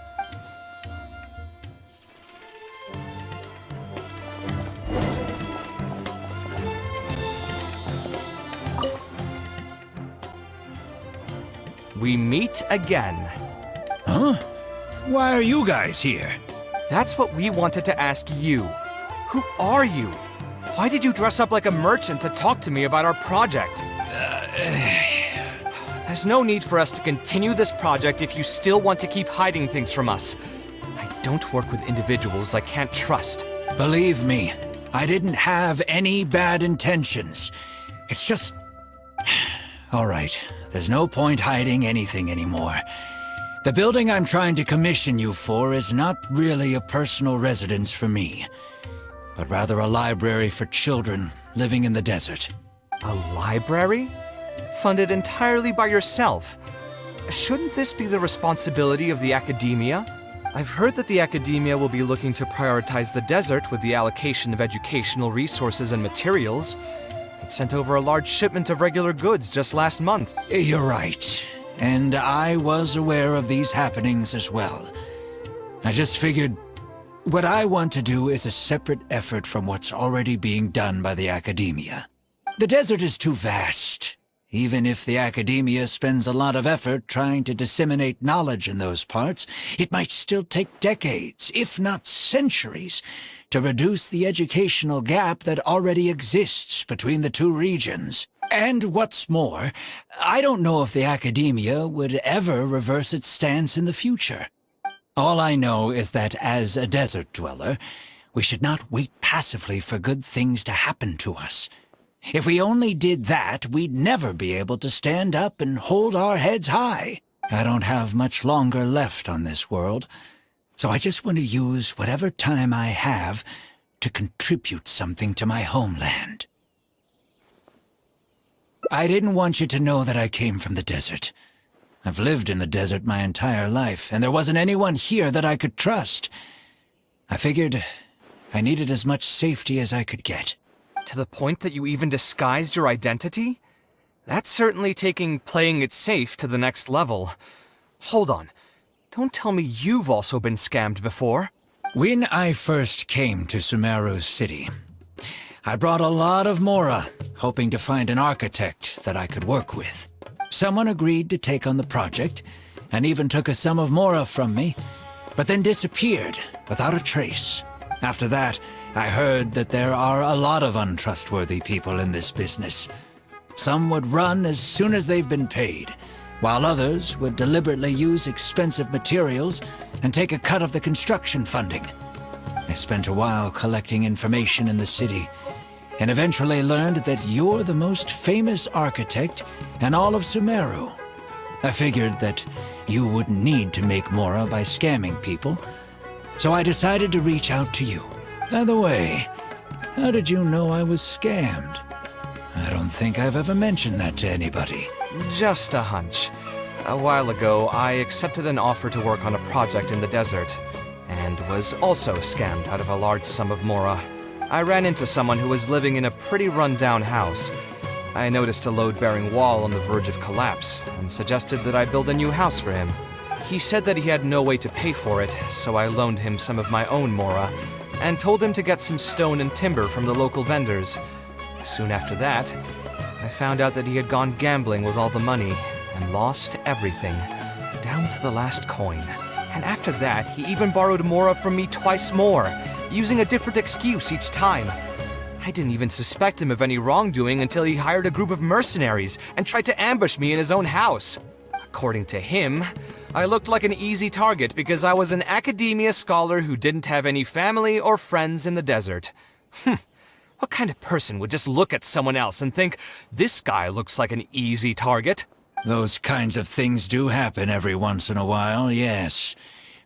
We meet again. Huh? Why are you guys here? That's what we wanted to ask you. Who are you? Why did you dress up like a merchant to talk to me about our project? There's no need for us to continue this project if you still want to keep hiding things from us. I don't work with individuals I can't trust. Believe me, I didn't have any bad intentions. It's just... All right, there's no point hiding anything anymore. The building I'm trying to commission you for is not really a personal residence for me, but rather a library for children living in the desert. A library? Funded entirely by yourself? Shouldn't this be the responsibility of the academia? I've heard that the academia will be looking to prioritize the desert with the allocation of educational resources and materials. It sent over a large shipment of regular goods just last month. You're right, and I was aware of these happenings as well. I just figured what I want to do is a separate effort from what's already being done by the academia. The desert is too vast. Even if the academia spends a lot of effort trying to disseminate knowledge in those parts, it might still take decades, if not centuries, to reduce the educational gap that already exists between the two regions. And what's more, I don't know if the academia would ever reverse its stance in the future. All I know is that as a desert dweller, we should not wait passively for good things to happen to us. If we only did that, we'd never be able to stand up and hold our heads high. I don't have much longer left on this world, so I just want to use whatever time I have to contribute something to my homeland. I didn't want you to know that I came from the desert. I've lived in the desert my entire life, and there wasn't anyone here that I could trust. I figured I needed as much safety as I could get. To the point that you even disguised your identity? That's certainly taking playing it safe to the next level. Hold on. Don't tell me you've also been scammed before. When I first came to Sumeru City, I brought a lot of Mora, hoping to find an architect that I could work with. Someone agreed to take on the project, and even took a sum of Mora from me, but then disappeared without a trace. After that, I heard that there are a lot of untrustworthy people in this business. Some would run as soon as they've been paid, while others would deliberately use expensive materials and take a cut of the construction funding. I spent a while collecting information in the city, and eventually learned that you're the most famous architect in all of Sumeru. I figured that you wouldn't need to make Mora by scamming people, so I decided to reach out to you. By the way, how did you know I was scammed? I don't think I've ever mentioned that to anybody. Just a hunch. A while ago, I accepted an offer to work on a project in the desert, and was also scammed out of a large sum of Mora. I ran into someone who was living in a pretty run-down house. I noticed a load-bearing wall on the verge of collapse, and suggested that I build a new house for him. He said that he had no way to pay for it, so I loaned him some of my own Mora, and told him to get some stone and timber from the local vendors. Soon after that, I found out that he had gone gambling with all the money, and lost everything, down to the last coin. And after that, he even borrowed Mora from me twice more, using a different excuse each time. I didn't even suspect him of any wrongdoing until he hired a group of mercenaries and tried to ambush me in his own house. According to him, I looked like an easy target because I was an academia scholar who didn't have any family or friends in the desert. What kind of person would just look at someone else and think, this guy looks like an easy target? Those kinds of things do happen every once in a while, yes.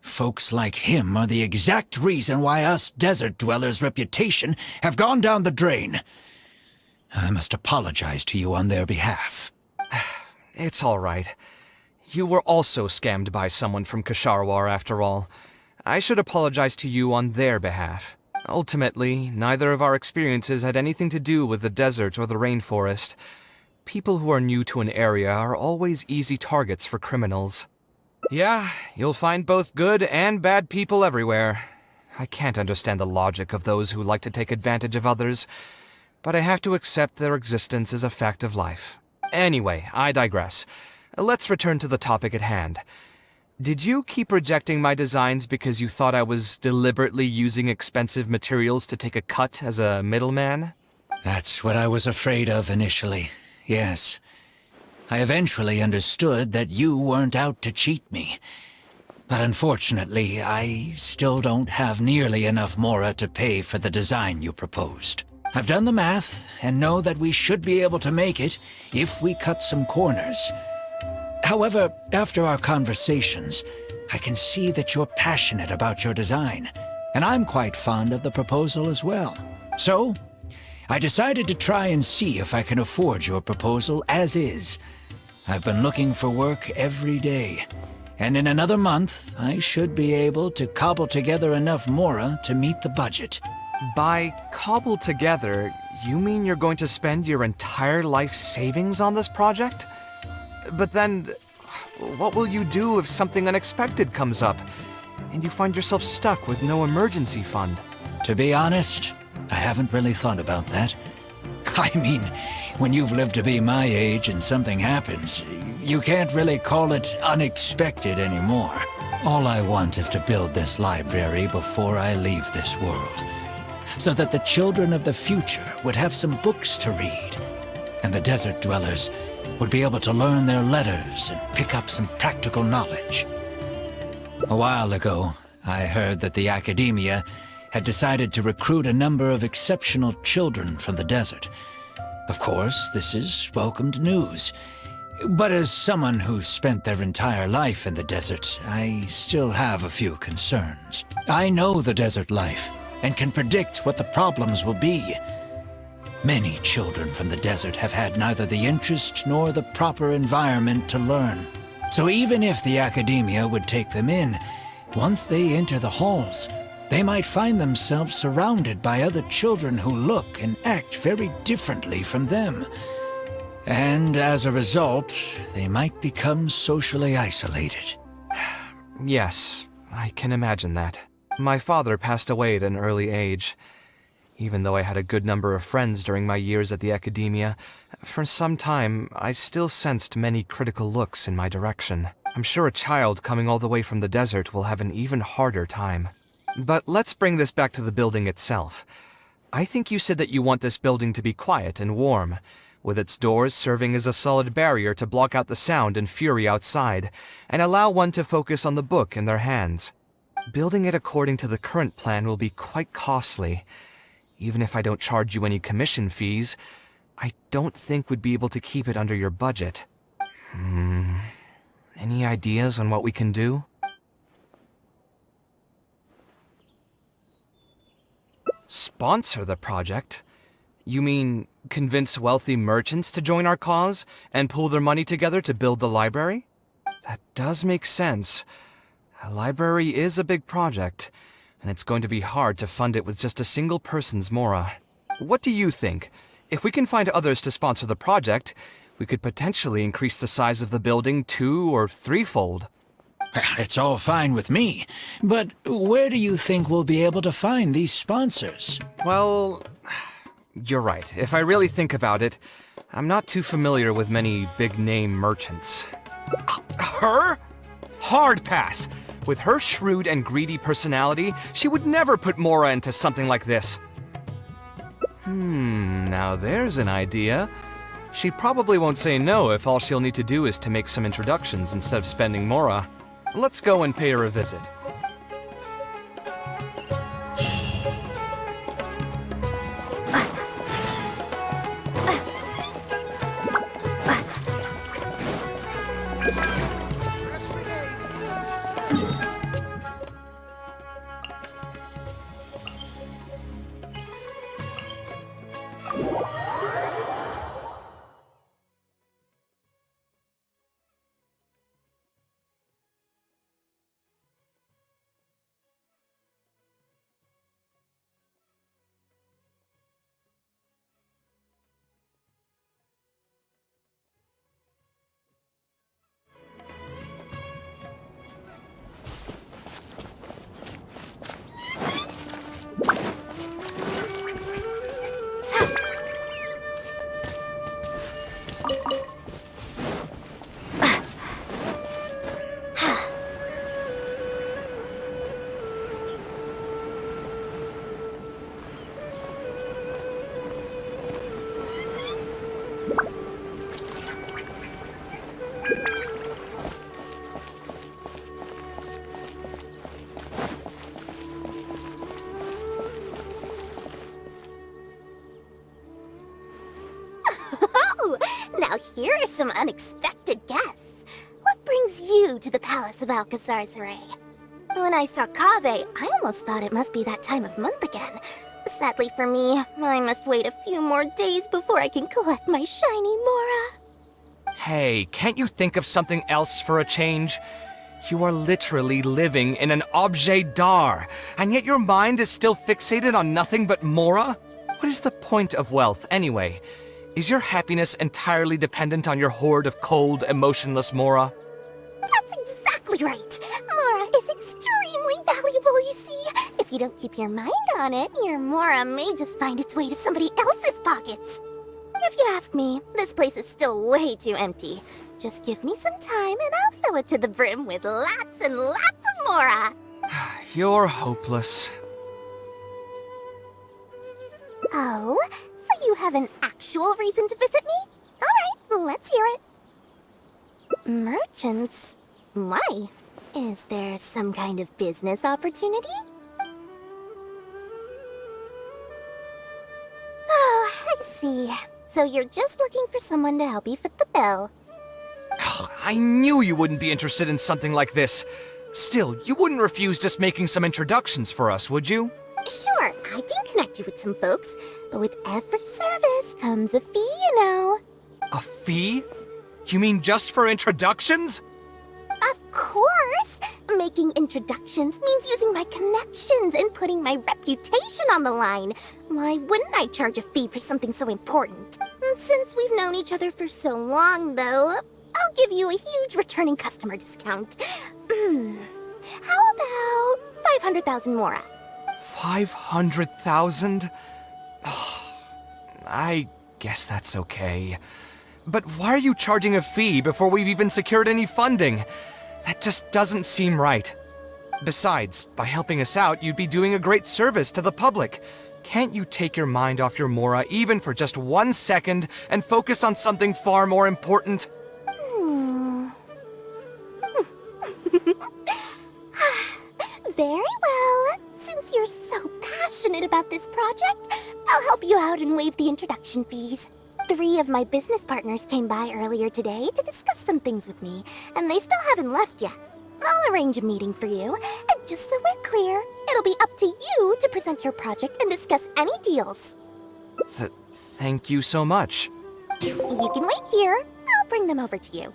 Folks like him are the exact reason why us desert dwellers' reputation have gone down the drain. I must apologize to you on their behalf. It's all right. You were also scammed by someone from Kasharwar after all. I should apologize to you on their behalf. Ultimately, neither of our experiences had anything to do with the desert or the rainforest. People who are new to an area are always easy targets for criminals. Yeah, you'll find both good and bad people everywhere. I can't understand the logic of those who like to take advantage of others, but I have to accept their existence as a fact of life. Anyway, I digress. Let's return to the topic at hand. Did you keep rejecting my designs because you thought I was deliberately using expensive materials to take a cut as a middleman? That's what I was afraid of initially, yes. I eventually understood that you weren't out to cheat me. But unfortunately, I still don't have nearly enough mora to pay for the design you proposed. I've done the math, and know that we should be able to make it if we cut some corners. However, after our conversations, I can see that you're passionate about your design, and I'm quite fond of the proposal as well. So, I decided to try and see if I can afford your proposal as is. I've been looking for work every day, and in another month, I should be able to cobble together enough mora to meet the budget. By cobble together, you mean you're going to spend your entire life savings on this project? But then, what will you do if something unexpected comes up, and you find yourself stuck with no emergency fund? To be honest, I haven't really thought about that. I mean, when you've lived to be my age and something happens, you can't really call it unexpected anymore. All I want is to build this library before I leave this world, so that the children of the future would have some books to read, and the desert dwellers would be able to learn their letters and pick up some practical knowledge. A while ago, I heard that the academia had decided to recruit a number of exceptional children from the desert. Of course, this is welcomed news. But as someone who's spent their entire life in the desert, I still have a few concerns. I know the desert life, and can predict what the problems will be. Many children from the desert have had neither the interest nor the proper environment to learn. So even if the academia would take them in, once they enter the halls, they might find themselves surrounded by other children who look and act very differently from them. And as a result, they might become socially isolated. Yes, I can imagine that. My father passed away at an early age. Even though I had a good number of friends during my years at the academia, for some time I still sensed many critical looks in my direction. I'm sure a child coming all the way from the desert will have an even harder time. But let's bring this back to the building itself. I think you said that you want this building to be quiet and warm, with its doors serving as a solid barrier to block out the sound and fury outside, and allow one to focus on the book in their hands. Building it according to the current plan will be quite costly. Even if I don't charge you any commission fees, I don't think we'd be able to keep it under your budget. Any ideas on what we can do? Sponsor the project? You mean convince wealthy merchants to join our cause and pool their money together to build the library? That does make sense. A library is a big project, and it's going to be hard to fund it with just a single person's mora. What do you think? If we can find others to sponsor the project, we could potentially increase the size of the building 2- or 3-fold. It's all fine with me, but where do you think we'll be able to find these sponsors? Well, you're right. If I really think about it, I'm not too familiar with many big-name merchants. Her? Hard pass! With her shrewd and greedy personality, she would never put mora into something like this. Now there's an idea. She probably won't say no if all she'll need to do is to make some introductions instead of spending mora. Let's go and pay her a visit. Now here are some unexpected guests. What brings you to the Palace of Alcazar Saray? When I saw Kaveh, I almost thought it must be that time of month again. Sadly for me, I must wait a few more days before I can collect my shiny Mora. Hey, can't you think of something else for a change? You are literally living in an objet d'art, and yet your mind is still fixated on nothing but Mora? What is the point of wealth, anyway? Is your happiness entirely dependent on your hoard of cold, emotionless Mora? That's exactly right. Mora is extremely valuable, you see. If you don't keep your mind on it, your Mora may just find its way to somebody else's pockets. If you ask me, this place is still way too empty. Just give me some time and I'll fill it to the brim with lots and lots of Mora. You're hopeless. Oh, so you have an actual reason to visit me? Alright, let's hear it. Merchants? Why? Is there some kind of business opportunity? Oh, I see. So you're just looking for someone to help you fit the bill. I knew you wouldn't be interested in something like this. Still, you wouldn't refuse just making some introductions for us, would you? Sure, I can connect you with some folks, but with every service comes a fee, you know. A fee? You mean just for introductions? Of course! Making introductions means using my connections and putting my reputation on the line. Why wouldn't I charge a fee for something so important? Since we've known each other for so long, though, I'll give you a huge returning customer discount. How about 500,000 Mora? 500,000? I guess that's okay. But why are you charging a fee before we've even secured any funding? That just doesn't seem right. Besides, by helping us out, you'd be doing a great service to the public. Can't you take your mind off your Mora even for just 1 second and focus on something far more important? Very well. Since you're so passionate about this project, I'll help you out and waive the introduction fees. 3 of my business partners came by earlier today to discuss some things with me, and they still haven't left yet. I'll arrange a meeting for you, and just so we're clear, it'll be up to you to present your project and discuss any deals. Thank you so much. You can wait here. I'll bring them over to you.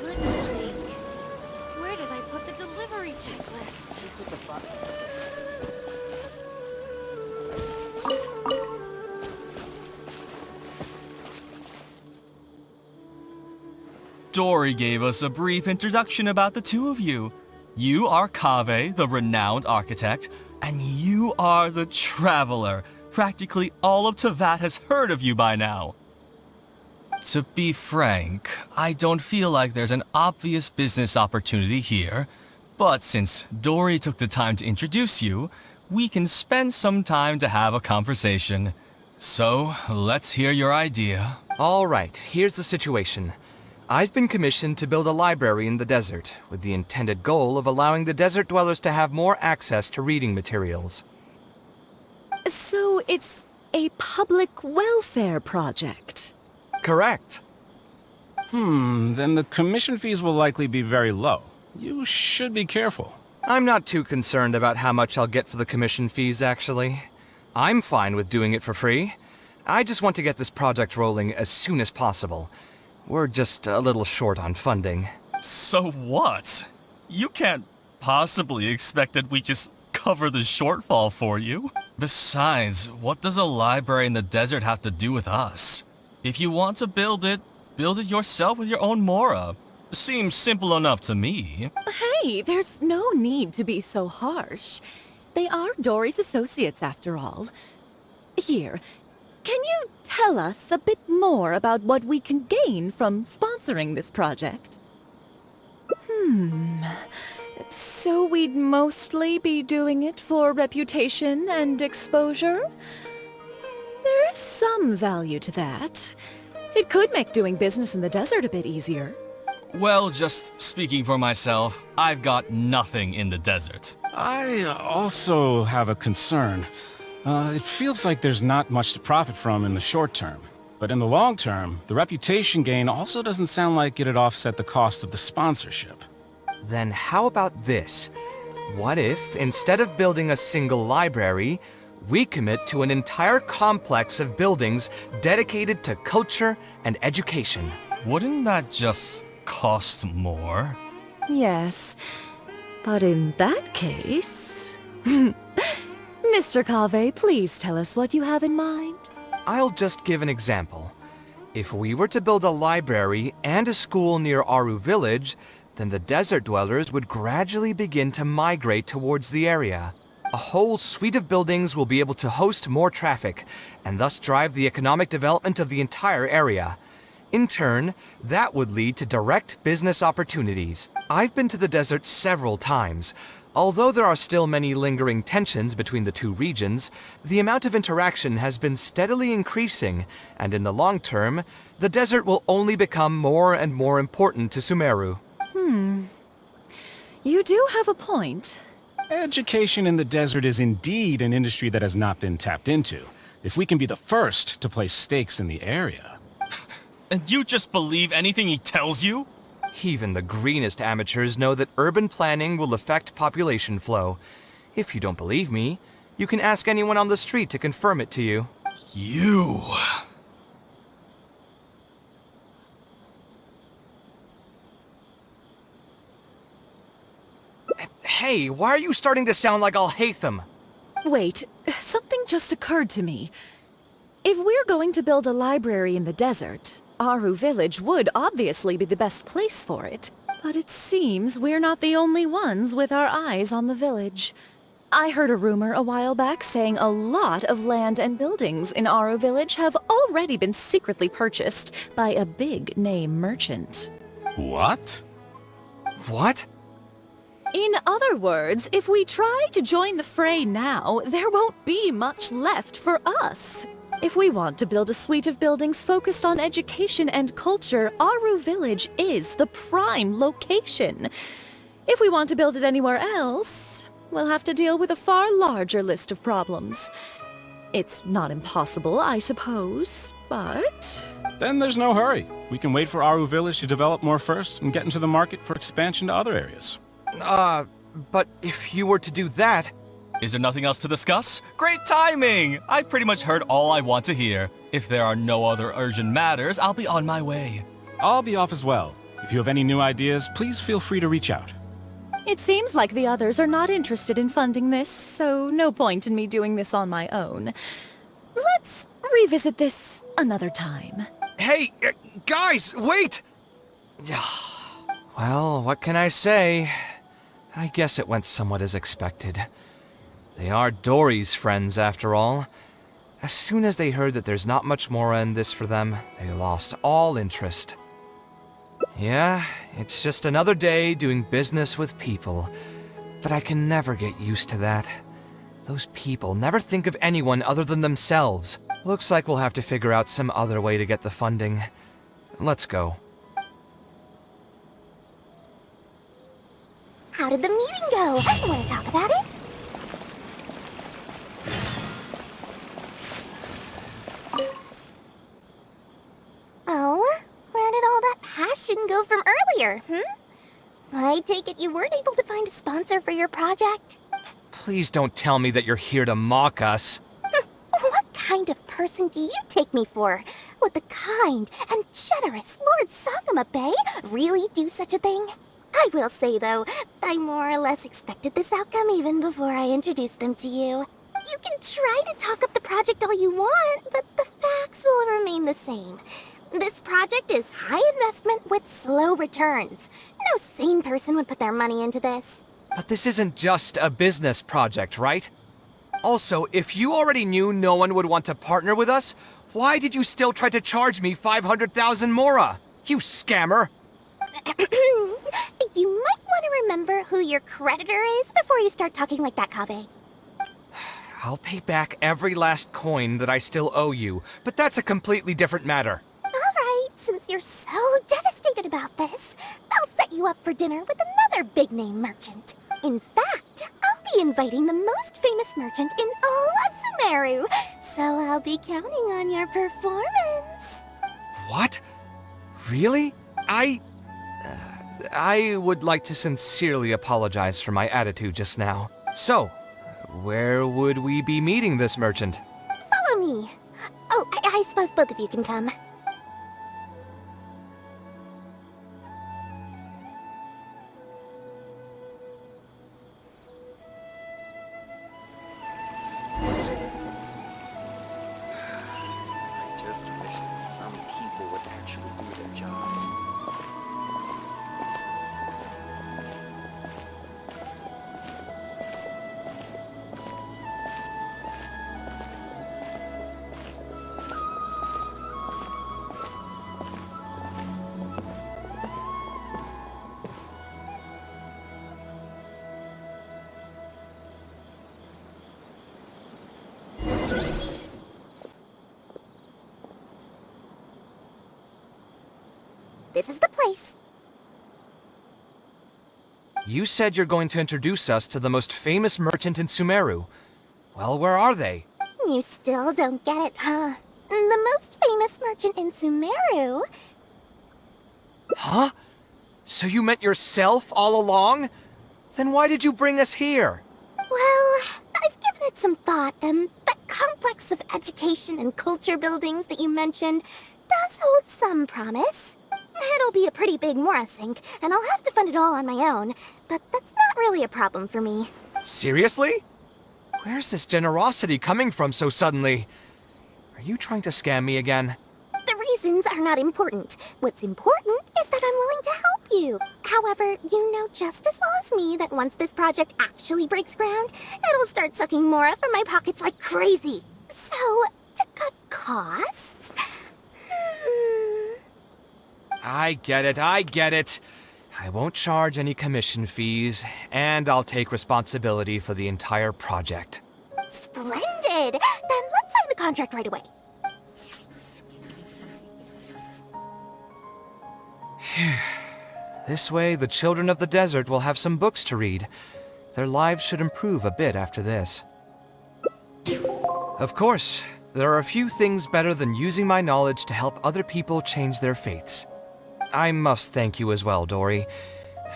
Let's think. Where did I put the delivery checklist? Dory gave us a brief introduction about the two of you. You are Kaveh, the renowned architect, and you are the traveler. Practically all of Teyvat has heard of you by now. To be frank, I don't feel like there's an obvious business opportunity here, but since Dory took the time to introduce you, we can spend some time to have a conversation. So, let's hear your idea. All right, here's the situation. I've been commissioned to build a library in the desert, with the intended goal of allowing the desert dwellers to have more access to reading materials. So it's a public welfare project? Correct. Then the commission fees will likely be very low. You should be careful. I'm not too concerned about how much I'll get for the commission fees, actually. I'm fine with doing it for free. I just want to get this project rolling as soon as possible. We're just a little short on funding. So what? You can't possibly expect that we just cover the shortfall for you. Besides, what does a library in the desert have to do with us? If you want to build it yourself with your own Mora. Seems simple enough to me. Hey, there's no need to be so harsh. They are Dory's associates after all. Here, can you tell us a bit more about what we can gain from sponsoring this project? So we'd mostly be doing it for reputation and exposure? There is some value to that. It could make doing business in the desert a bit easier. Well, just speaking for myself, I've got nothing in the desert. I also have a concern. It feels like there's not much to profit from in the short term. But in the long term, the reputation gain also doesn't sound like it'd offset the cost of the sponsorship. Then how about this? What if, instead of building a single library, we commit to an entire complex of buildings dedicated to culture and education? Wouldn't that just cost more? Yes, but in that case... Mr. Kaveh, please tell us what you have in mind. I'll just give an example. If we were to build a library and a school near Aru Village, then the desert dwellers would gradually begin to migrate towards the area. A whole suite of buildings will be able to host more traffic, and thus drive the economic development of the entire area. In turn, that would lead to direct business opportunities. I've been to the desert several times. Although there are still many lingering tensions between the two regions, the amount of interaction has been steadily increasing, and in the long term, the desert will only become more and more important to Sumeru. You do have a point. Education in the desert is indeed an industry that has not been tapped into. If we can be the first to place stakes in the area. And you just believe anything he tells you? Even the greenest amateurs know that urban planning will affect population flow. If you don't believe me, you can ask anyone on the street to confirm it to you. You... Hey, why are you starting to sound like I'll hate them? Wait, something just occurred to me. If we're going to build a library in the desert, Aru Village would obviously be the best place for it. But it seems we're not the only ones with our eyes on the village. I heard a rumor a while back saying a lot of land and buildings in Aru Village have already been secretly purchased by a big-name merchant. What? What? In other words, if we try to join the fray now, there won't be much left for us. If we want to build a suite of buildings focused on education and culture, Aru Village is the prime location. If we want to build it anywhere else, we'll have to deal with a far larger list of problems. It's not impossible, I suppose, but... Then there's no hurry. We can wait for Aru Village to develop more first and get into the market for expansion to other areas. But if you were to do that... Is there nothing else to discuss? Great timing! I pretty much heard all I want to hear. If there are no other urgent matters, I'll be on my way. I'll be off as well. If you have any new ideas, please feel free to reach out. It seems like the others are not interested in funding this, so no point in me doing this on my own. Let's revisit this another time. Hey, guys, wait! Well, what can I say? I guess it went somewhat as expected. They are Dory's friends, after all. As soon as they heard that there's not much more in this for them, they lost all interest. Yeah, it's just another day doing business with people. But I can never get used to that. Those people never think of anyone other than themselves. Looks like we'll have to figure out some other way to get the funding. Let's go. How did the meeting go? Want to talk about it? Oh, where did all that passion go from earlier, I take it you weren't able to find a sponsor for your project? Please don't tell me that you're here to mock us. What kind of person do you take me for? Would the kind and generous Lord Sakuma Bay really do such a thing? I will say, though, I more or less expected this outcome even before I introduced them to you. You can try to talk up the project all you want, but the facts will remain the same. This project is high investment with slow returns. No sane person would put their money into this. But this isn't just a business project, right? Also, if you already knew no one would want to partner with us, Why did you still try to charge me 500,000 mora? You scammer! You might want to remember who your creditor is before you start talking like that, Kaveh. I'll pay back every last coin that I still owe you, but that's a completely different matter. Alright, since you're so devastated about this, I'll set you up for dinner with another big-name merchant. In fact, I'll be inviting the most famous merchant in all of Sumeru, so I'll be counting on your performance. What? Really? I would like to sincerely apologize for my attitude just now. So, where would we be meeting this merchant? Follow me. Oh, I suppose both of you can come. I just wish that some people would actually do their jobs. This is the place. You said you're going to introduce us to the most famous merchant in Sumeru. Well, where are they? You still don't get it, huh? The most famous merchant in Sumeru. Huh? So you meant yourself all along? Then why did you bring us here? Well, I've given it some thought, and that complex of education and culture buildings that you mentioned does hold some promise. It'll be a pretty big Mora sink, and I'll have to fund it all on my own, but that's not really a problem for me. Seriously? Where's this generosity coming from so suddenly? Are you trying to scam me again? The reasons are not important. What's important is that I'm willing to help you. However, you know just as well as me that once this project actually breaks ground, it'll start sucking Mora from my pockets like crazy. So, to cut costs... I get it. I won't charge any commission fees, and I'll take responsibility for the entire project. Splendid! Then let's sign the contract right away. This way, the children of the desert will have some books to read. Their lives should improve a bit after this. Of course, there are a few things better than using my knowledge to help other people change their fates. I must thank you as well, Dory.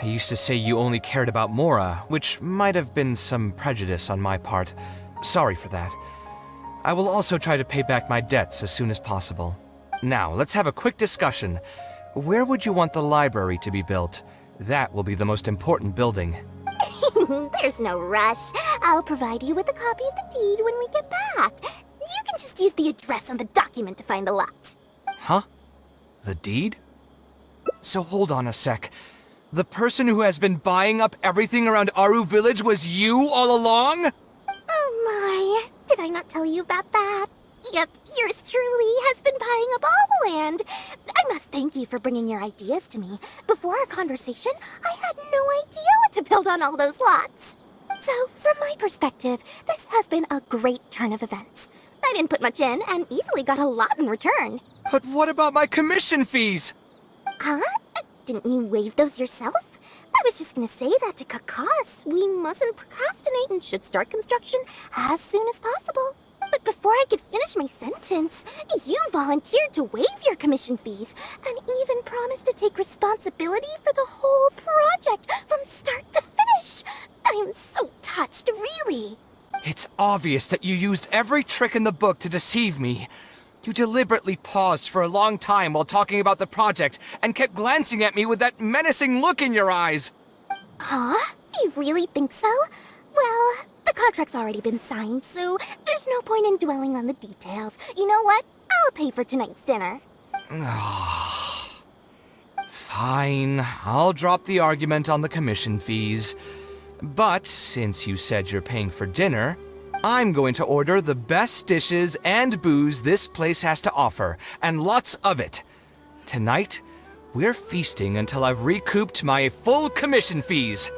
I used to say you only cared about Mora, which might have been some prejudice on my part. Sorry for that. I will also try to pay back my debts as soon as possible. Now, let's have a quick discussion. Where would you want the library to be built? That will be the most important building. There's no rush. I'll provide you with a copy of the deed when we get back. You can just use the address on the document to find the lot. Huh? The deed? So hold on a sec. The person who has been buying up everything around Aru Village was you all along? Oh my, did I not tell you about that? Yep, yours truly has been buying up all the land. I must thank you for bringing your ideas to me. Before our conversation, I had no idea what to build on all those lots. So, from my perspective, this has been a great turn of events. I didn't put much in and easily got a lot in return. But what about my commission fees? Huh? Didn't you waive those yourself? I was just gonna say that to cut costs. We mustn't procrastinate and should start construction as soon as possible. But before I could finish my sentence, you volunteered to waive your commission fees and even promised to take responsibility for the whole project from start to finish. I am so touched, really. It's obvious that you used every trick in the book to deceive me. You deliberately paused for a long time while talking about the project and kept glancing at me with that menacing look in your eyes. Huh? You really think so? Well, the contract's already been signed, so there's no point in dwelling on the details. You know what? I'll pay for tonight's dinner. Fine, I'll drop the argument on the commission fees. But since you said you're paying for dinner, I'm going to order the best dishes and booze this place has to offer, and lots of it. Tonight, we're feasting until I've recouped my full commission fees.